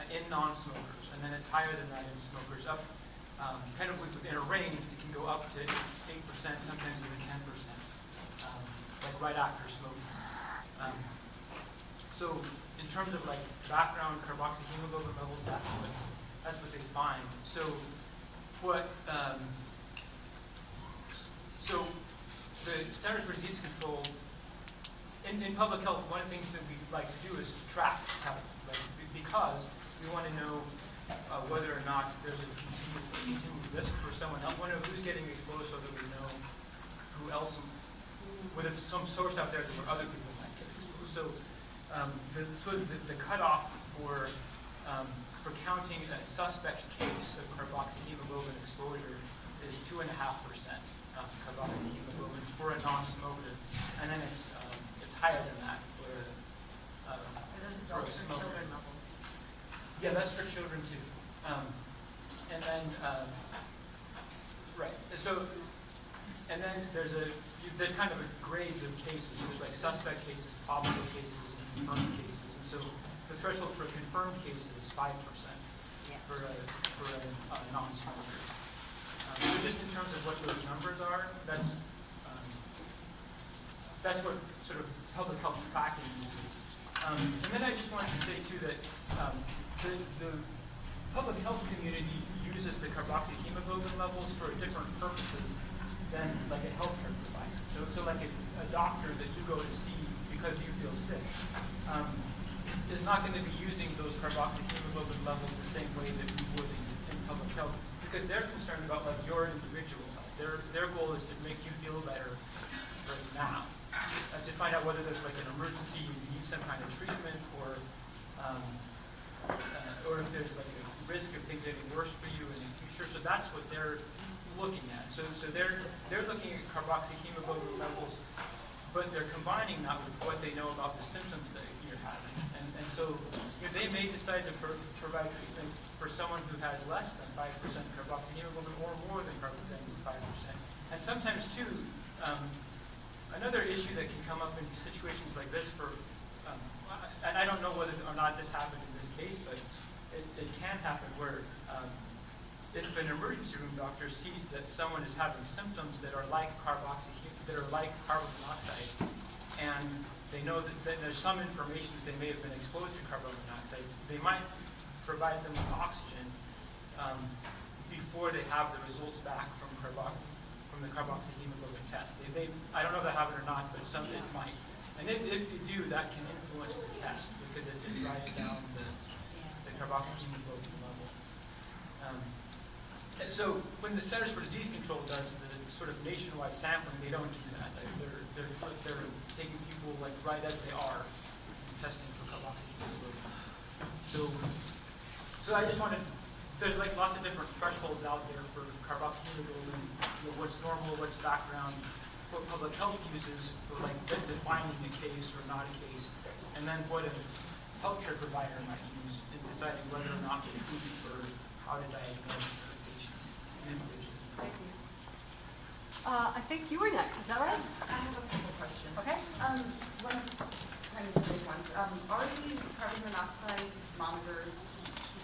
in non-smokers, and then it's higher than that in smokers. Up kind of within a range, it can go up to 8%, sometimes even 10%, like right after smoking. So in terms of like background carboxyhemoglobin levels, that's what they find. So the Centers for Disease Control, in public health, one of the things that we like to do is track health, right? Because we want to know whether or not there's a continued risk for someone else. We want to know who's getting exposed so that we know who else, whether it's some source out there where other people might get exposed. So the cutoff for counting a suspect case of carboxyhemoglobin exposure is 2.5% carboxyhemoglobin for a non-smoker, and then it's higher than that for a smoker. Yeah, that's for children too. And then right. So and then there's kind of grades of cases. So there's like suspect cases, probable cases, and confirmed cases. And so the threshold for a confirmed case is 5% for a non-smoker. So just in terms of what those numbers are, that's what sort of public health tracking uses. And then I just wanted to say too that the public health community uses the carboxyhemoglobin levels for different purposes than like a healthcare provider. So like a doctor that you go to see because you feel sick is not going to be using those carboxyhemoglobin levels the same way that we would in public health, because they're concerned about like your individual health. Their goal is to make you feel better right now, to find out whether there's like an emergency, you need some kind of treatment, or if there's like a risk of things getting worse for you in the future. So that's what they're looking at. So they're looking at carboxyhemoglobin levels, but they're combining that with what they know about the symptoms that you're having. And so they may decide to provide treatment for someone who has less than 5% carboxyhemoglobin or more than 5%. And sometimes too, another issue that can come up in situations like this and I don't know whether or not this happened in this case, but it can happen where if an emergency room doctor sees that someone is having symptoms that are like carbon monoxide, and they know that there's some information that they may have been exposed to carbon monoxide, they might provide them with oxygen before they have the results back from the carboxyhemoglobin test. I don't know if that happened or not, but it might. And if you do, that can influence the test because it drives down the carboxyhemoglobin level. So when the Centers for Disease Control does the sort of nationwide sampling, they don't do that. They're taking people like right as they are and testing for carboxyhemoglobin. So I just wanted, there's like lots of different thresholds out there for carboxyhemoglobin, what's normal, what's background, what public health uses for like defining a case or not a case, and then what a healthcare provider might use in deciding whether or not they treat or how to diagnose the patient. Thank you. I think you were next. Is that right? I have a couple questions. Okay. One of kind of the big ones. Are these carbon monoxide monitors,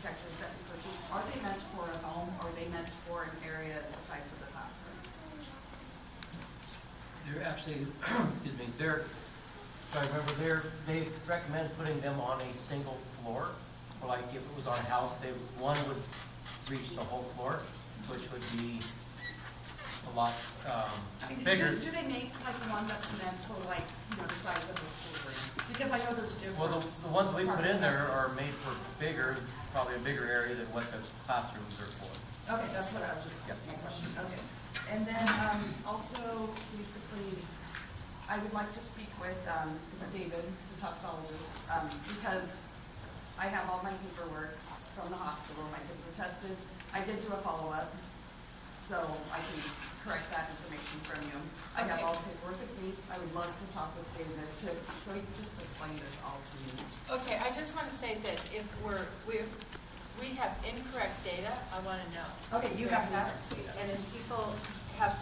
detectors that we purchase, are they meant for a home or are they meant for an area the size of the classroom? They're actually, excuse me, they recommend putting them on a single floor. Or like if it was on a house, one would reach the whole floor, which would be a lot bigger. Do they make like one that's meant for like, the size of the school room? Because I know there's different. Well, the ones we put in there are made for bigger, probably a bigger area than what the classrooms are for. Okay, that's what I was just, my question. Okay. And then also, basically, I would like to speak with David, the toxologist, because I have all my paperwork from the hospital, my kids were tested. I did do a follow-up, so I can correct that information from you. I have all the paperwork with me. I would love to talk with David so he can just explain this all to me. Okay, I just want to say that if we have incorrect data, I want to know. Okay, you have that data. And if people have,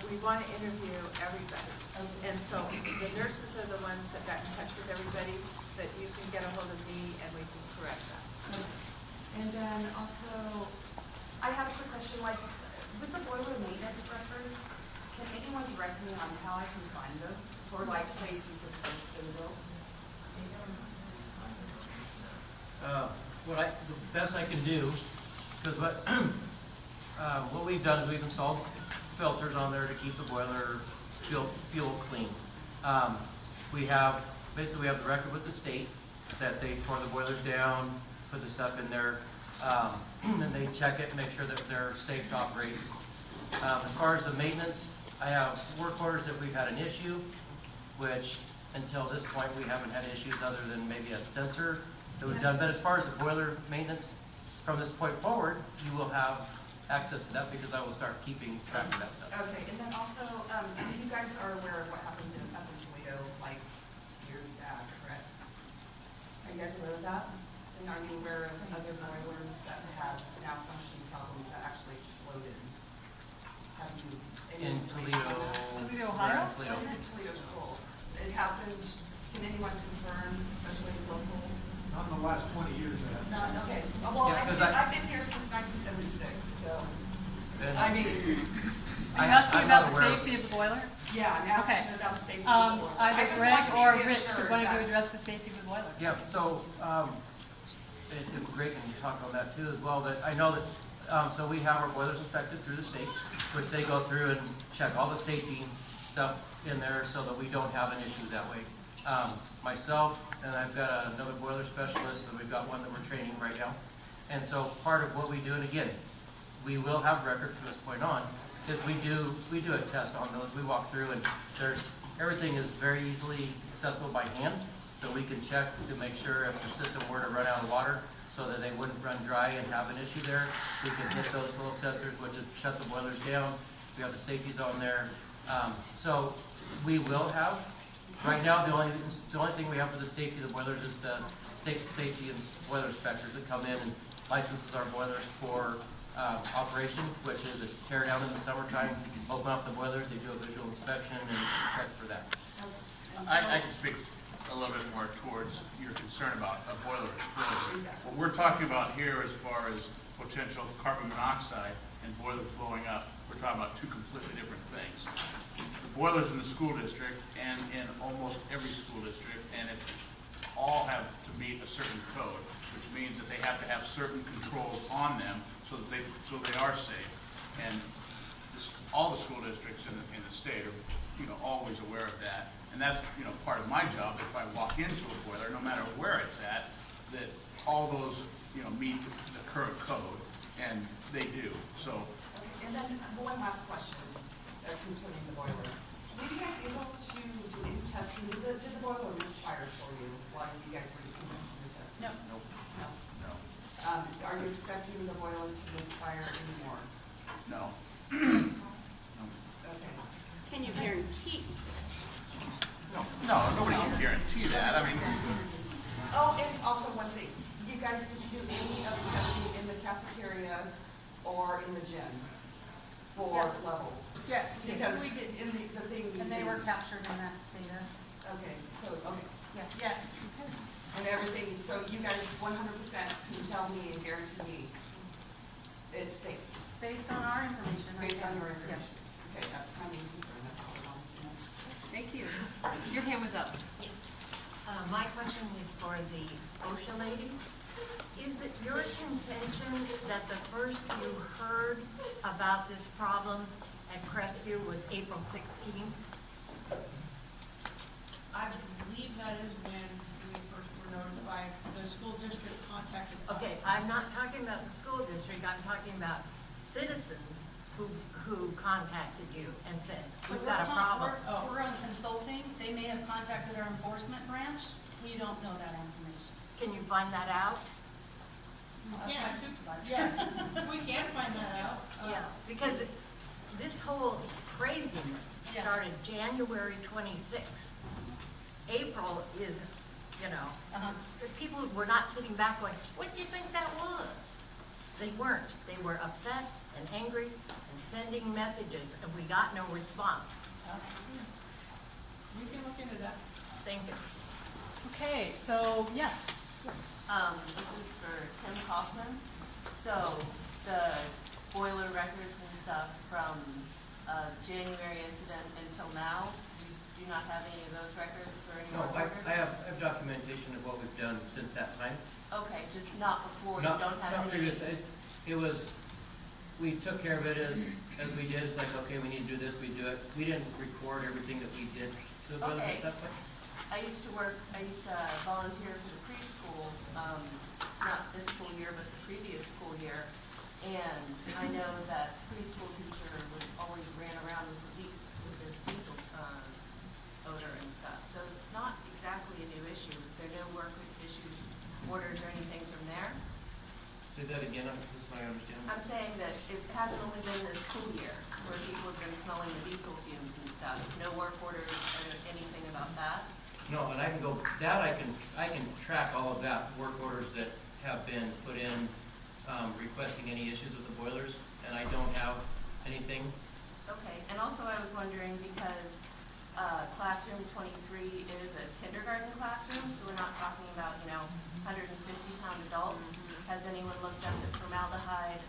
we want to interview everybody. And so the nurses are the ones that got in touch with everybody, that you can get a hold of me and we can correct that. And then also, I have a quick question, like, with the boiler maintenance records, can anyone direct me on how I can find those? For like, say, since this has been built? The best I can do, because what we've done is we've installed filters on there to keep the boiler fuel clean. We have the record with the state that they tore the boilers down, put the stuff in there, and they check it and make sure that they're safe to operate. As far as the maintenance, I have work orders if we've had an issue, which until this point we haven't had issues other than maybe a sensor that we've done. But as far as the boiler maintenance, from this point forward, you will have access to that because I will start keeping track of that stuff. Okay, and then also, you guys are aware of what happened up in Toledo, like, years back, correct? Are you guys aware of that? And are you aware of other boilers that have malfunctioning problems that actually exploded? Have you any In information on that? Toledo, Ohio? Toledo. In Toledo School. It happened, can anyone confirm, especially local? Not in the last 20 years, None, okay. Well, Yeah, 'cause I've been here since 1976, so, And I mean, Are you asking I'm about not the aware of- yeah, safety of the boiler? I'm Okay. asking about the safety of the boiler. I Either just Greg want to be or Rich, reassured one of you that- address the safety of the boiler. Yeah, so, Greg can talk on that too as well, but I know that, so we have our boilers inspected through the state, which they go through and check all the safety stuff in there so that we don't have an issue that way. Myself, and I've got another boiler specialist, and we've got one that we're training right now. And so part of what we do, and again, we will have record from this point on, is we do a test on those. We walk through and everything is very easily accessible by hand, so we can check to make sure if the system were to run out of water, so that they wouldn't run dry and have an issue there. We can hit those little sensors, which is shut the boilers down. We have the safeties on there. So we will have, right now, the only thing we have for the safety of the boilers is the state safety and boiler inspectors that come in and licenses our boilers for operation, which is a tear down in the summertime, open up the boilers, they do a visual inspection and check for that. I can speak a little bit more towards your concern about a boiler explosion. What we're talking about here as far as potential carbon monoxide and boilers blowing up, we're talking about two completely different things. The boilers in the school district and in almost every school district, and it all have to meet a certain code, which means that they have to have certain controls on them so that they are safe. And all the school districts in the state are, always aware of that. And that's, part of my job, if I walk into a boiler, no matter where it's at, that all those, meet the current code, and they do. So, Okay, and then one last question concerning the boiler. Were you guys able to do any testing? Did the boiler misfire for you while you guys were doing the testing? No. No. no, Are you expecting the boiler to misfire anymore? no. Okay. Can you guarantee? No, nobody can guarantee that. I mean, Oh, and also one thing, you guys, did you do any of the testing in the cafeteria or in the gym for Yes. levels? Yes, Because we did, in the thing. and they were captured in that data. Okay, okay. Yes. And everything, so you guys 100% can tell me and guarantee me it's safe, Based on our information. I based on think. your information? Yes. Okay, that's my main concern, that's all I wanted to know. Thank you. Your hand was up. Yes. My question was for the OSHA lady. Is it your contention that the first you heard about this problem at Crestview was April 16th? I believe that is when we first were notified, the school district contacted us. Okay, I'm not talking about the school district, I'm talking about citizens who contacted you and said, So we've got a problem. We're on consulting, they may have contacted our enforcement branch, we don't know that information. Can you find that out? That's my supervisor. Yes, we can find that out. Yeah, because this whole craziness Yeah. started January 26th. April is, you know, Uh-huh. people were not sitting back going, what do you think that was? They weren't. They were upset and angry and sending messages, and we got no response. We can look into that. Thank you. Okay, so, yes. This is for Tim Kaufman. So the boiler records and stuff from January incident until now, you do not have any of those records or any No, more I records? have documentation of what we've done since that time. Okay, just not before, you Not don't have not any? previous, it was, we took care of it as we did. It's like, okay, we need to do this, we do it. We didn't record everything that we did to the boilers Okay. at that point. I used to volunteer for the preschool, not this school year, but the previous school year. And I know that preschool teacher would always ran around with this diesel odor and stuff. So it's not exactly a new issue. Is there no work issues, orders or anything from there? Say that again, this is what I understand. I'm saying that it hasn't only been this school year where people have been smelling the diesel fumes and stuff. No work orders or anything about that? No, and I can go, that I can track all of that, work orders that have been put in, requesting any issues with the boilers, and I don't have anything. Okay, and also I was wondering because classroom 23 is a kindergarten classroom, so we're not talking about, 150-pound adults. Has anyone looked up at formaldehyde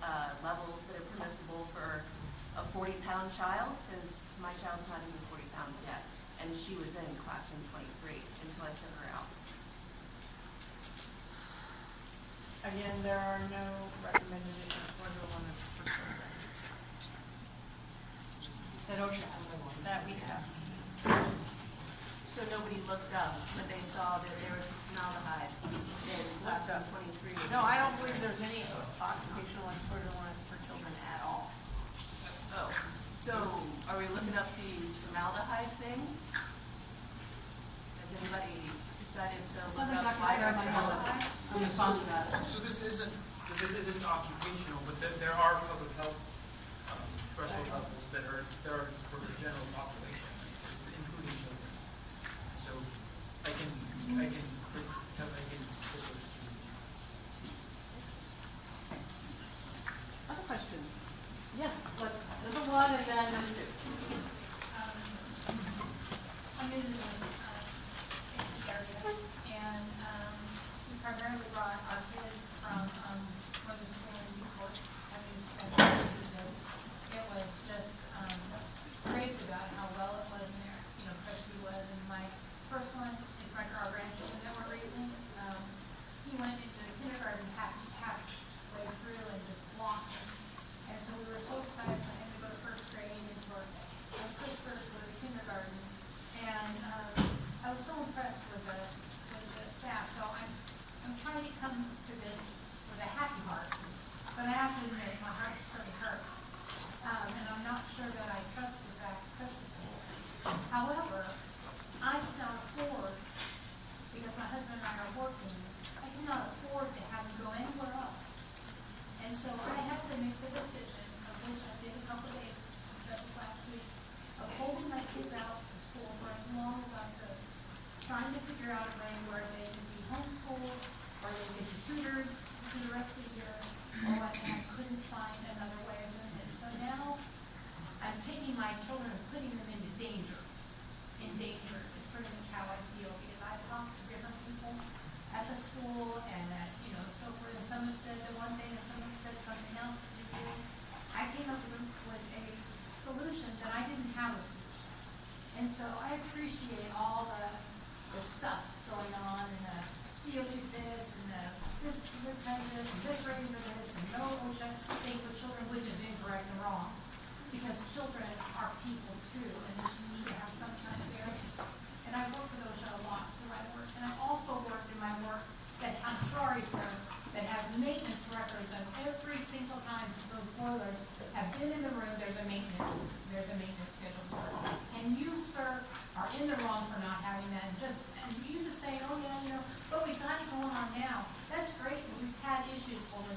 levels that are permissible for a 40-pound child? Because my child's not even 40 pounds yet, and she was in classroom 23 until I took her out. Again, there are no recommended issues for the one that's for children. That OSHA has the one. That we have. So nobody looked up, but they saw that there was formaldehyde in classroom 23. No, I don't believe there's any occupational exposure one for children at all. Oh, so are we looking up these formaldehyde things? Has anybody decided to look Well, there's up why there's actually formaldehyde? We'll respond to that. So this isn't occupational, but there are public health threshold levels that are for the general population, including children. So I can put those. Other questions? Yes, let's, number one and then number two. I'm new to the area, and we primarily brought our kids from Mother School in Newport, having spent this. It was just great about how well it was in there, Crestview was, and my first one is our grandchildren that we're raising. He went into kindergarten halfway through and just blossomed. And so we were so excited for him to go to first grade and for Christopher to go to kindergarten. And I was so impressed with the staff. So I'm trying to come to this with a happy heart, but I have to admit my heart's pretty hurt, and I'm not sure that I trust the school. However, I cannot afford, because my husband and I are working, I cannot afford to have him go anywhere else. And so I have to make the decision, of which I did a couple of days, except last week, of holding my kids out of school for as long as I could, trying to figure out a way where they can be homeschooled, or they can be tutored through the rest of the year, or I couldn't find another way of doing it. So now I'm taking my children and putting them into danger. In danger is pretty much how I feel, because I've talked to different people at the school and so forth, and some have said that one thing and some have said something else that they do. I came up with a solution that I didn't have a solution. And so I appreciate all the stuff going on and the CO2 this and this kind of this and this rating of this and no OSHA things with children, which is incorrect and wrong. Because children are people too, and they should need to have some kind of fairness. And I work with OSHA a lot through my work, and I've also worked in my work that, I'm sorry, sir, that has maintenance records of every single time since those boilers have been in the room, there's a maintenance schedule for it. And you, sir, are in the wrong for not having that, and you just say, oh yeah, but we've got it going on now. That's great, but we've had issues over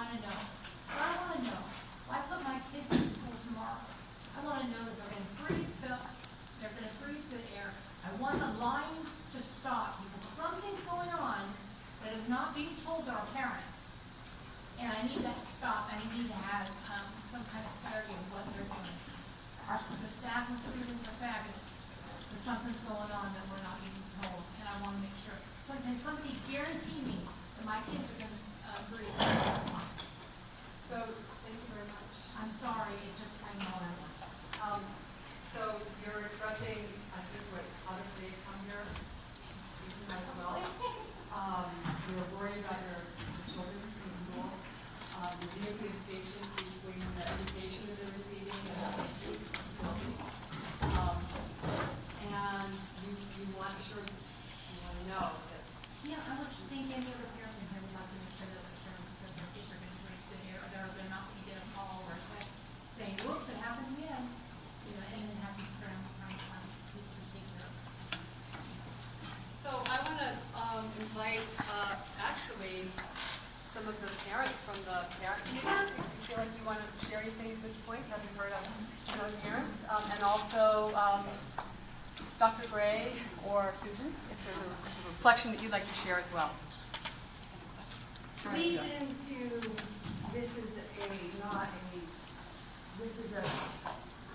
want to know. What I want to know, if I put my kids in school tomorrow, I want to know that they're going to breathe good air. I want the line to stop because something's going on that is not being told to our parents. And I need that to stop. I need to have some kind of clarity of what they're doing. The staff and students are fabulous, but something's going on that we're not being told, and I want to make sure. Can somebody guarantee me that my kids are going to breathe? So, thank you very much. I'm sorry, it just came all at once. So you're expressing, I think, what other they come here, as well. You're worried about your children in school. The communication between the education that they're receiving and what they do. And you want to know that. Yeah, I would think any other parent in here would like to make sure that their parents that their kids are going to breathe good air, or they're not going to get a call or a text saying, whoops, it happened again. And then have these parents trying to take care of it. So I want to invite, actually, some of the parents from the parent community. If you feel like you want to share anything at this point, having heard of parents, and also Dr. Gray or Susan, if there's a reflection that you'd like to share as well. Lead into, this is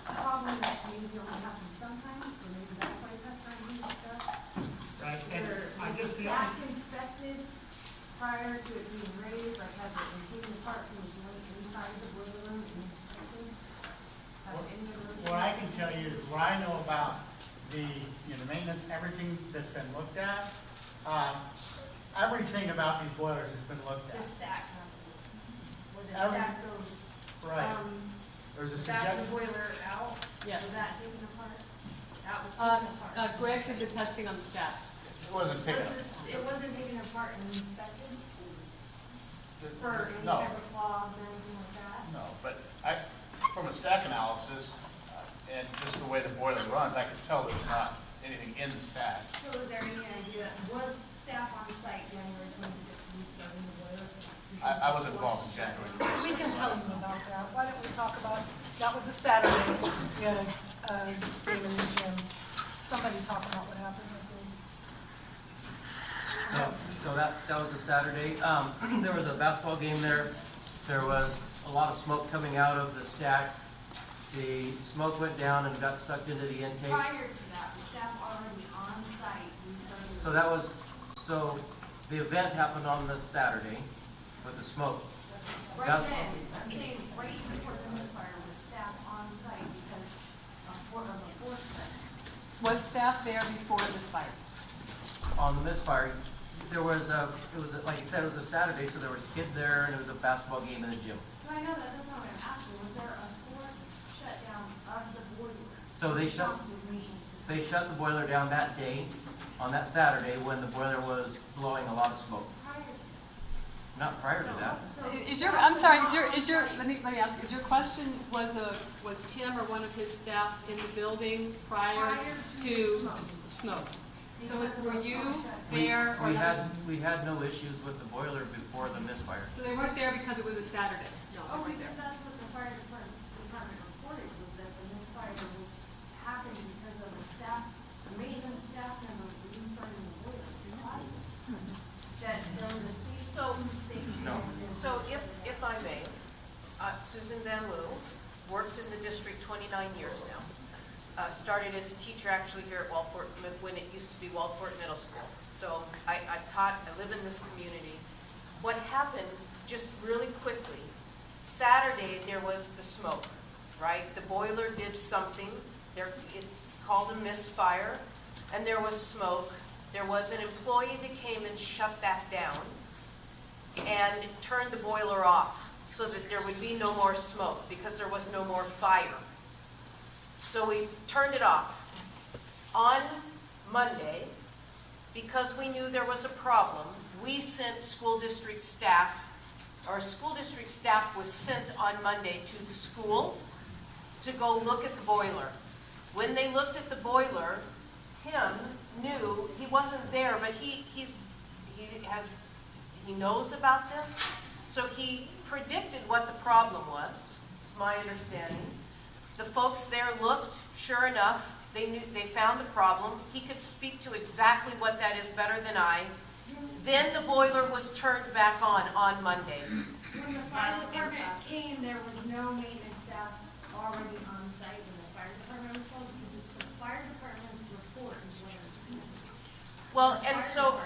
a problem that maybe only happens sometimes, so maybe that's why that's trying to do stuff. Right, and I guess the Staff inspected prior to it being raised, like has it been taken apart from the joint inside the boiler rooms and inspected? Have any of those? what I can tell you is what I know about the maintenance, everything that's been looked at. Everything about these boilers has been looked The at. stack, where the Every- stack goes Right. from There's a back the suggestion. boiler out, Yes. was that taken apart? That was taken apart. Greg did the testing on the staff. It wasn't taken up. It wasn't taken apart and inspected for any No. type of flaws or anything like that? No, but from a stack analysis, and just the way the boiler runs, I could tell there's not anything in the stack. So is there any idea, was staff on site January 26th starting the boiler? I was involved in January. We can tell you about that. Why don't we talk about, that was a Saturday, we had a game in the gym. Somebody talk about what happened with So that was a Saturday. There was a basketball game there. There was a lot of smoke coming out of the stack. The smoke went down and got sucked into the intake. Prior to that, the staff already on site, we started. So the event happened on this Saturday with the smoke. Right That's- then, I'm saying right before the misfire, was staff on site because of the force center. Was staff there before this fire? On the misfire, like you said, it was a Saturday, so there was kids there and it was a basketball game in the gym. No, I know that, that's not what I'm asking, was there a forced shutdown of the boiler? So they shut the boiler down that day, on that Saturday, when the boiler was blowing a lot of smoke. Prior to Not prior to that. I'm sorry, let me ask, is your question, was Tim or one of his staff in the building prior to smoke? So were you there or We not? had no issues with the boiler before the misfire. So they weren't there because it was a Saturday? No, they Oh, weren't because there. that's what the fire department reported, was that the misfire was happening because of the staff, the maintenance staff member restarting the boiler. That there was a safety. No. So if I may, Susan Van Loo, worked in the district 29 years now. Started as a teacher actually here at Waldport when it used to be Waldport Middle School. So I've taught, I live in this community. What happened, just really quickly, Saturday there was the smoke, right? The boiler did something, it's called a misfire, and there was smoke. There was an employee that came and shut that down and turned the boiler off so that there would be no more smoke because there was no more fire. So we turned it off. On Monday, because we knew there was a problem, we sent school district staff, or school district staff was sent on Monday to the school to go look at the boiler. When they looked at the boiler, Tim knew, he wasn't there, but he knows about this, so he predicted what the problem was, is my understanding. The folks there looked, sure enough, they found the problem. He could speak to exactly what that is better than I. Then the boiler was turned back on Monday. When the fire department came, there was no maintenance staff already on site when the fire department was called, because it's the fire department's report is what it's. Well, and so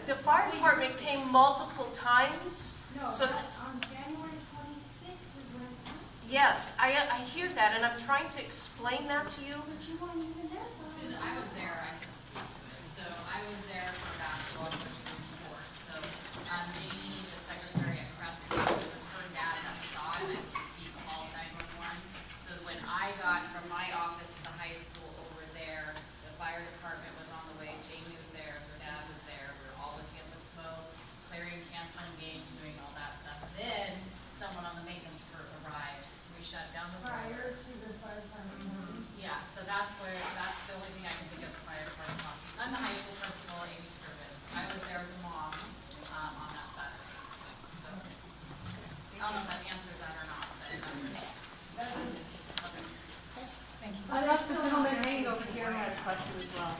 the fire department came multiple times. No, So, but on January 26th is when it happened. yes, I hear that, and I'm trying to explain that to you. But you weren't even there. So Susan, I was there, I can speak to it. So I was there for basketball, coaching, and sports. So Jamie, the secretary at Crestview, it was her dad that saw it, and he called 911. So when I got from my office at the high school over there, the fire department was on the way, Jamie was there, her dad was there, we were all looking at the smoke, clearing, canceling games, doing all that stuff. Then someone on the maintenance crew arrived. We shut down the prior fire. to the fire department. Yeah, so that's the only thing I can think of the fire department office. I'm the high school principal, Amy Sturvis. I was there as a mom, on that Saturday. So, I don't know if that answers that or not, but, okay. Thank you. I left the gentleman hanging over here who had a question as well. You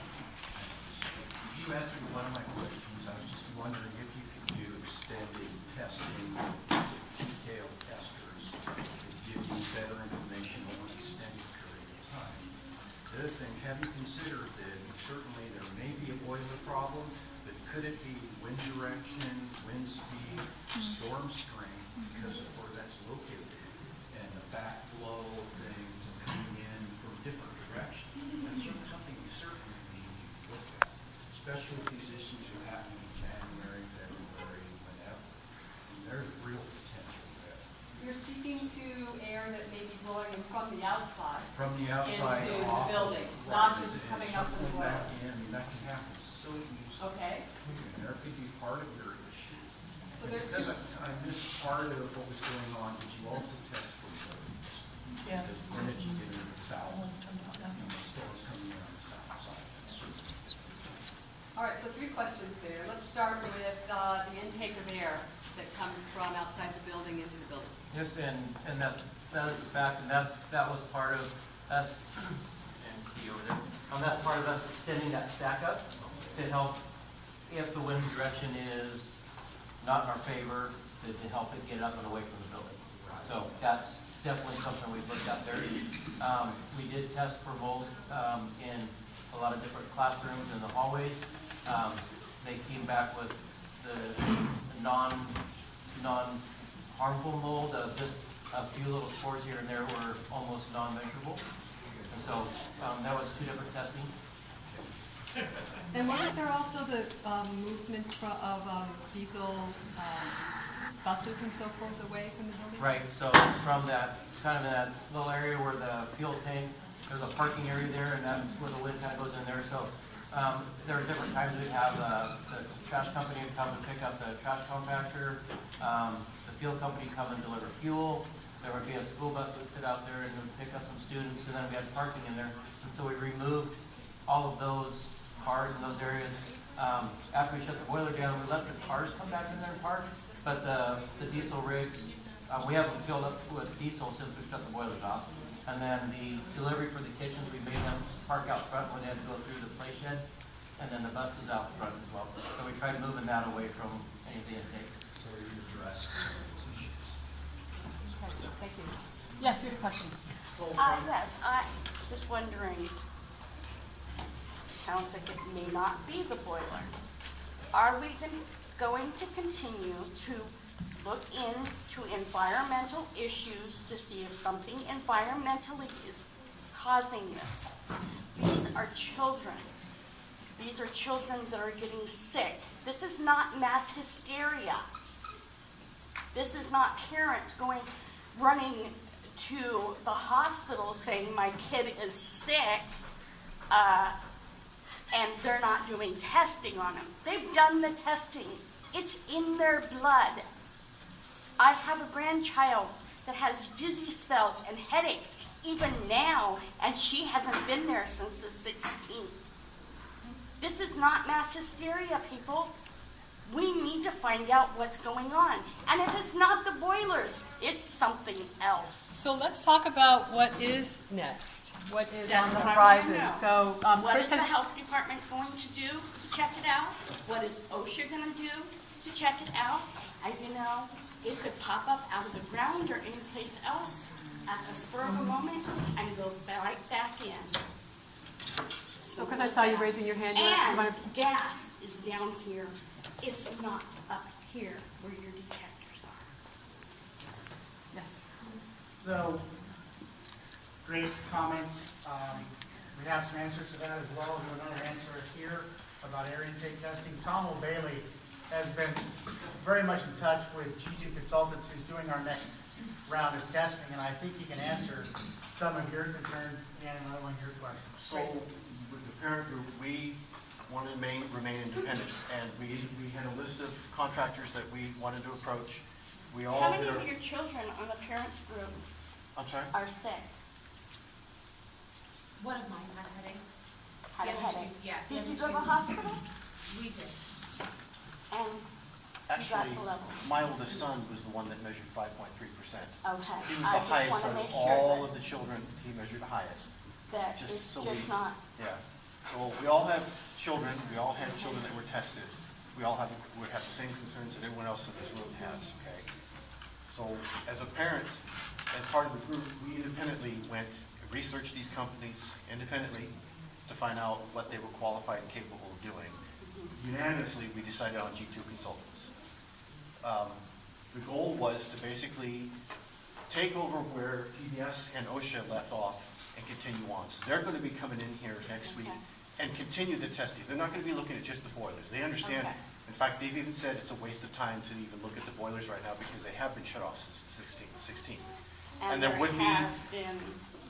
answered one of my questions. I was just wondering if you could do extended testing, detailed testers that give you better information over an extended period of time. The other thing, have you considered that certainly there may be a boiler problem, but could it be wind direction, wind speed, storm strength, because of where that's located, and the backflow of things and coming in from different directions? That's something you certainly need to look at, especially if these issues are happening in January, February, whenever. And there's real potential there. You're speaking to air that may be blowing in from the outside. From the outside Into the off. building, Right, not just and coming up to the something boiler. back in, I mean, that can happen so easily. Okay, And there could be part of your issue. so there's Because two. I missed part of what was going on, did you also test for roads? Yes. Because when did you get into the south? Storms coming in on the south side. All right, so 3 questions there. Let's start with the intake of air that comes from outside the building into the building. Yes, and that is a fact, and that was part of us, and see over there, that's part of us extending that stack up to help if the wind direction is not in our favor, to help it get up and away from the building. So that's definitely something we've looked at there. We did test for mold in a lot of different classrooms in the hallways. They came back with the non-harmful mold of just a few little spores here and there were almost non-measurable. And so that was 2 different testing. And wasn't there also the movement of diesel buses and so forth away from the building? Right, so from that, kind of that little area where the fuel tank, there's a parking area there, and that's where the wind kind of goes in there. So there are different times we'd have the trash company would come and pick up the trash compactor, the fuel company come and deliver fuel. There would be a school bus that would sit out there and would pick up some students, and then we had parking in there. And so we removed all of those cars in those areas. After we shut the boiler down, we let the cars come back in there and park, but the diesel rigs, we haven't filled up with diesel since we shut the boilers off. And then the delivery for the kitchens, we made them park out front when they had to go through the play shed, and then the buses out front as well. So we tried moving that away from any of the intakes. So you addressed those issues. Okay, thank you. Yes, you had a question. Yes, I was wondering, sounds like it may not be the boiler. Are we going to continue to look into environmental issues to see if something environmentally is causing this? These are children. These are children that are getting sick. This is not mass hysteria. This is not parents running to the hospital saying my kid is sick, and they're not doing testing on them. They've done the testing. It's in their blood. I have a grandchild that has dizzy spells and headaches even now, and she hasn't been there since the 16th. This is not mass hysteria, people. We need to find out what's going on. And if it's not the boilers, it's something else. So let's talk about what is next. What is That's on the what I horizon? wanna know. So What Chris is the has- health department going to do to check it out? What is OSHA gonna do to check it out? And it could pop up out of the ground or anyplace else at a spur of a moment and go right back in. So because I saw you raising your hand, you want And gas is down here. It's not up here where your detectors are. So, great comments. We have some answers to that as well. We have another answer here about air intake testing. Tom O'Bailey has been very much in touch with G2 Consultants, who's doing our next round of testing, and I think he can answer some of your concerns and another one of your questions. So with the parent group, we want to remain independent, and we had a list of contractors that we wanted to approach. We all How many did of our- your children on the parents group I'm sorry? are sick? One of mine had headaches. Had a The other two- headache? Yeah. the Did other you go to two- the hospital? We did. And Actually, the level. my oldest son was the one that measured 5.3%. Okay. He was I the just highest wanna of make all sure of the children. He measured the highest. that just it's so just we- not. Yeah. So we all have children. We all had children that were tested. We all have the same concerns that everyone else in this room has. Okay. So as a parent, as part of the group, we independently went and researched these companies independently to find out what they were qualified and capable of doing. Unanimously, we decided on G2 Consultants. The goal was to basically take over where PBS and OSHA left off and continue on. So they're going to be coming in here next week and continue the testing. They're not going to be looking at just the boilers. They understand. Okay. In fact, they've even said it's a waste of time to even look at the boilers right now because they have been shut off since the 16th. And there there would be, has been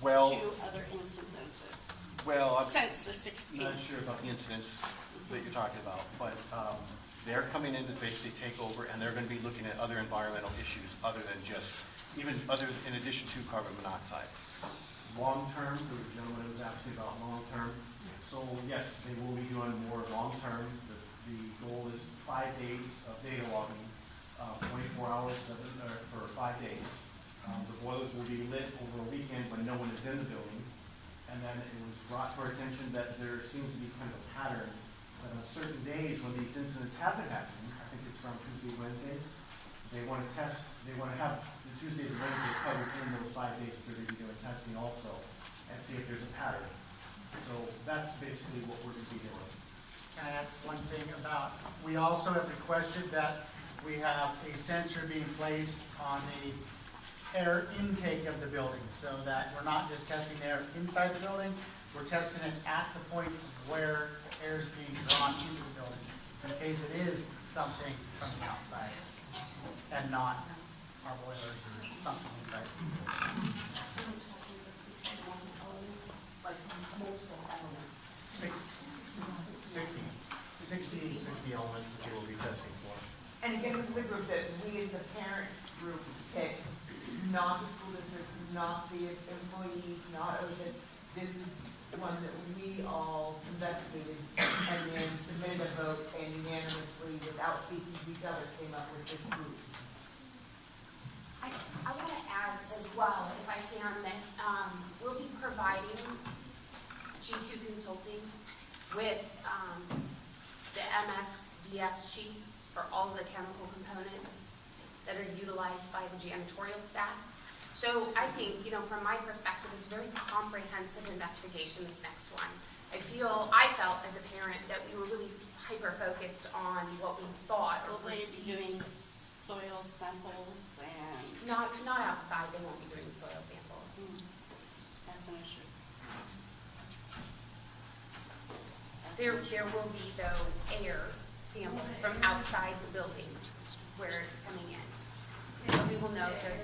well, 2 other incidences well, I'm since the 16th. not sure about the incidents that you're talking about, but they're coming in to basically take over, and they're going to be looking at other environmental issues other than just, in addition to carbon monoxide. Long-term, the gentleman was asking about long-term. So yes, they will be doing more long-term. The goal is 5 days of data logging, 24 hours for 5 days. The boilers will be lit over a weekend when no one is in the building. And then it was brought to our attention that there seems to be kind of a pattern that on certain days when these incidents have been happening, I think it's from Tuesday, Wednesdays, they want to test, they want to have the Tuesdays and Wednesdays covered in those 5 days that they're going to be doing testing also and see if there's a pattern. So that's basically what we're going to be doing. Can I add one thing about, we also have requested that we have a sensor being placed on the air intake of the building so that we're not just testing the air inside the building, we're testing it at the point where the air is being drawn into the building in case it is something from the outside and not our boilers or something inside. Like multiple elements. 60 elements that they will be testing for. And again, this is a group that we as the parent group picked, not the school district, not the employees, not OSHA. This is one that we all investigated and then submitted a vote and unanimously, without speaking to each other, came up with this group. I want to add as well, if I can, that we'll be providing G2 Consulting with the MSDS sheets for all the chemical components that are utilized by the janitorial staff. So I think, from my perspective, it's a very comprehensive investigation, this next one. I felt as a parent that we were really hyper-focused on what we thought or Will they be doing perceived. soil samples and? Not outside, they won't be doing soil samples. That's an issue. There will be, though, air samples from outside the building where it's coming in. So we will know if there's.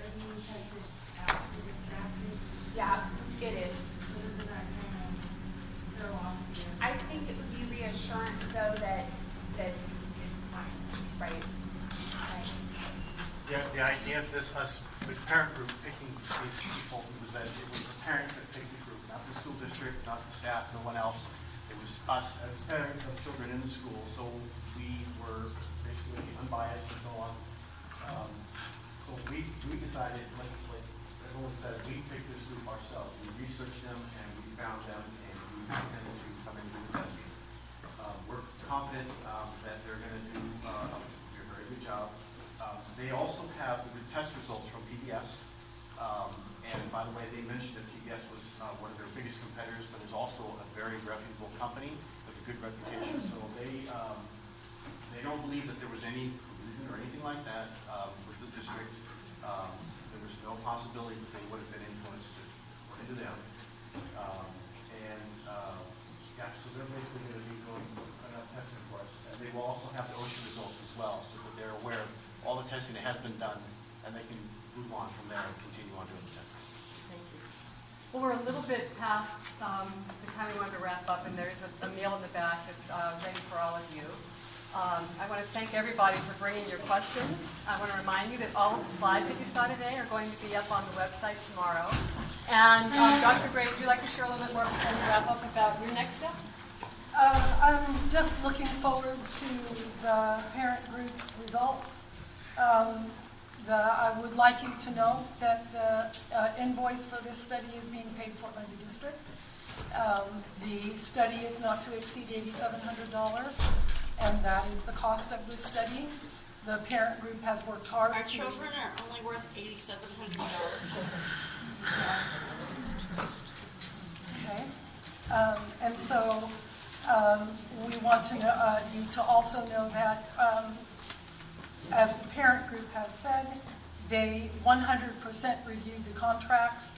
Yeah, it is. I think it would be reassurance, though, that it's fine, right? Yeah, the idea of this, the parent group picking this consultant was that it was the parents that picked the group, not the school district, not the staff, no one else. it was us as parents of children in the school, so we were basically unbiased and so on. So we decided, everyone said, we picked this group ourselves. We researched them and we found them and we intended to come and do the testing. We're confident that they're going to do a very good job. They also have the test results from PBS. And by the way, they mentioned that PBS was one of their biggest competitors, but is also a very reputable company with a good reputation. So they don't believe that there was any collusion or anything like that with the district. There was no possibility that they would have been influenced according to them. Yeah, so they're basically going to be going testing for us. And they will also have the OSHA results as well, so that they're aware of all the testing that has been done, and they can move on from there and continue on doing the testing. Thank you. Well, we're a little bit past the time we wanted to wrap up, and there's a meal in the back that's ready for all of you. I want to thank everybody for bringing your questions. I want to remind you that all of the slides that you saw today are going to be up on the website tomorrow. And Dr. Gray, would you like to share a little bit more before we wrap up about your next steps? I'm just looking forward to the parent group's results. I would like you to know that the invoice for this study is being paid for by the district. The study is not to exceed $8,700, and that is the cost of this study. The parent group has worked hard. Our children are only worth $8,700. Okay, and so we want to know, you to also know that as the parent group has said, they 100% reviewed the contracts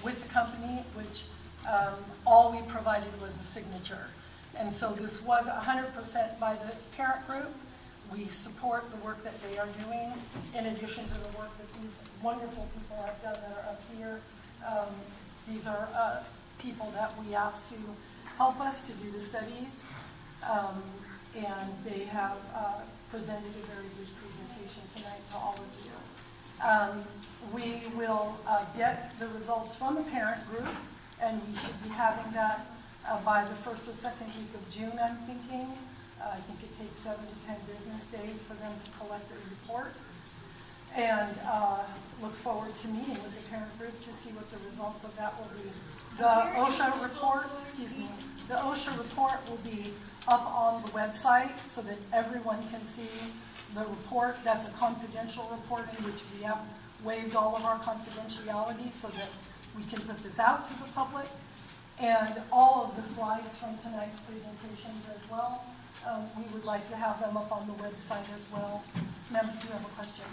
with the company, which all we provided was a signature. And so this was 100% by the parent group. We support the work that they are doing, in addition to the work that these wonderful people have done that are up here. These are people that we asked to help us to do the studies, and they have presented a very good presentation tonight to all of you. We will get the results from the parent group, and we should be having that by the first or second week of June, I'm thinking. I think it takes 7 to 10 business days for them to collect their report. And look forward to meeting with the parent group to see what the results of that will be. The OSHA report, the OSHA report will be up on the website so that everyone can see the report. That's a confidential report in which we have waived all of our confidentiality so that we can put this out to the public. And all of the slides from tonight's presentations as well. We would like to have them up on the website as well. Ma'am, do you have a question?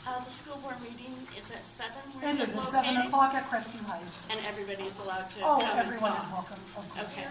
The school board meeting is at 7. Where It is at 7 o'clock at Crestview Heights. And everybody is allowed to Oh, come and everyone talk. is welcome. Of course. Okay.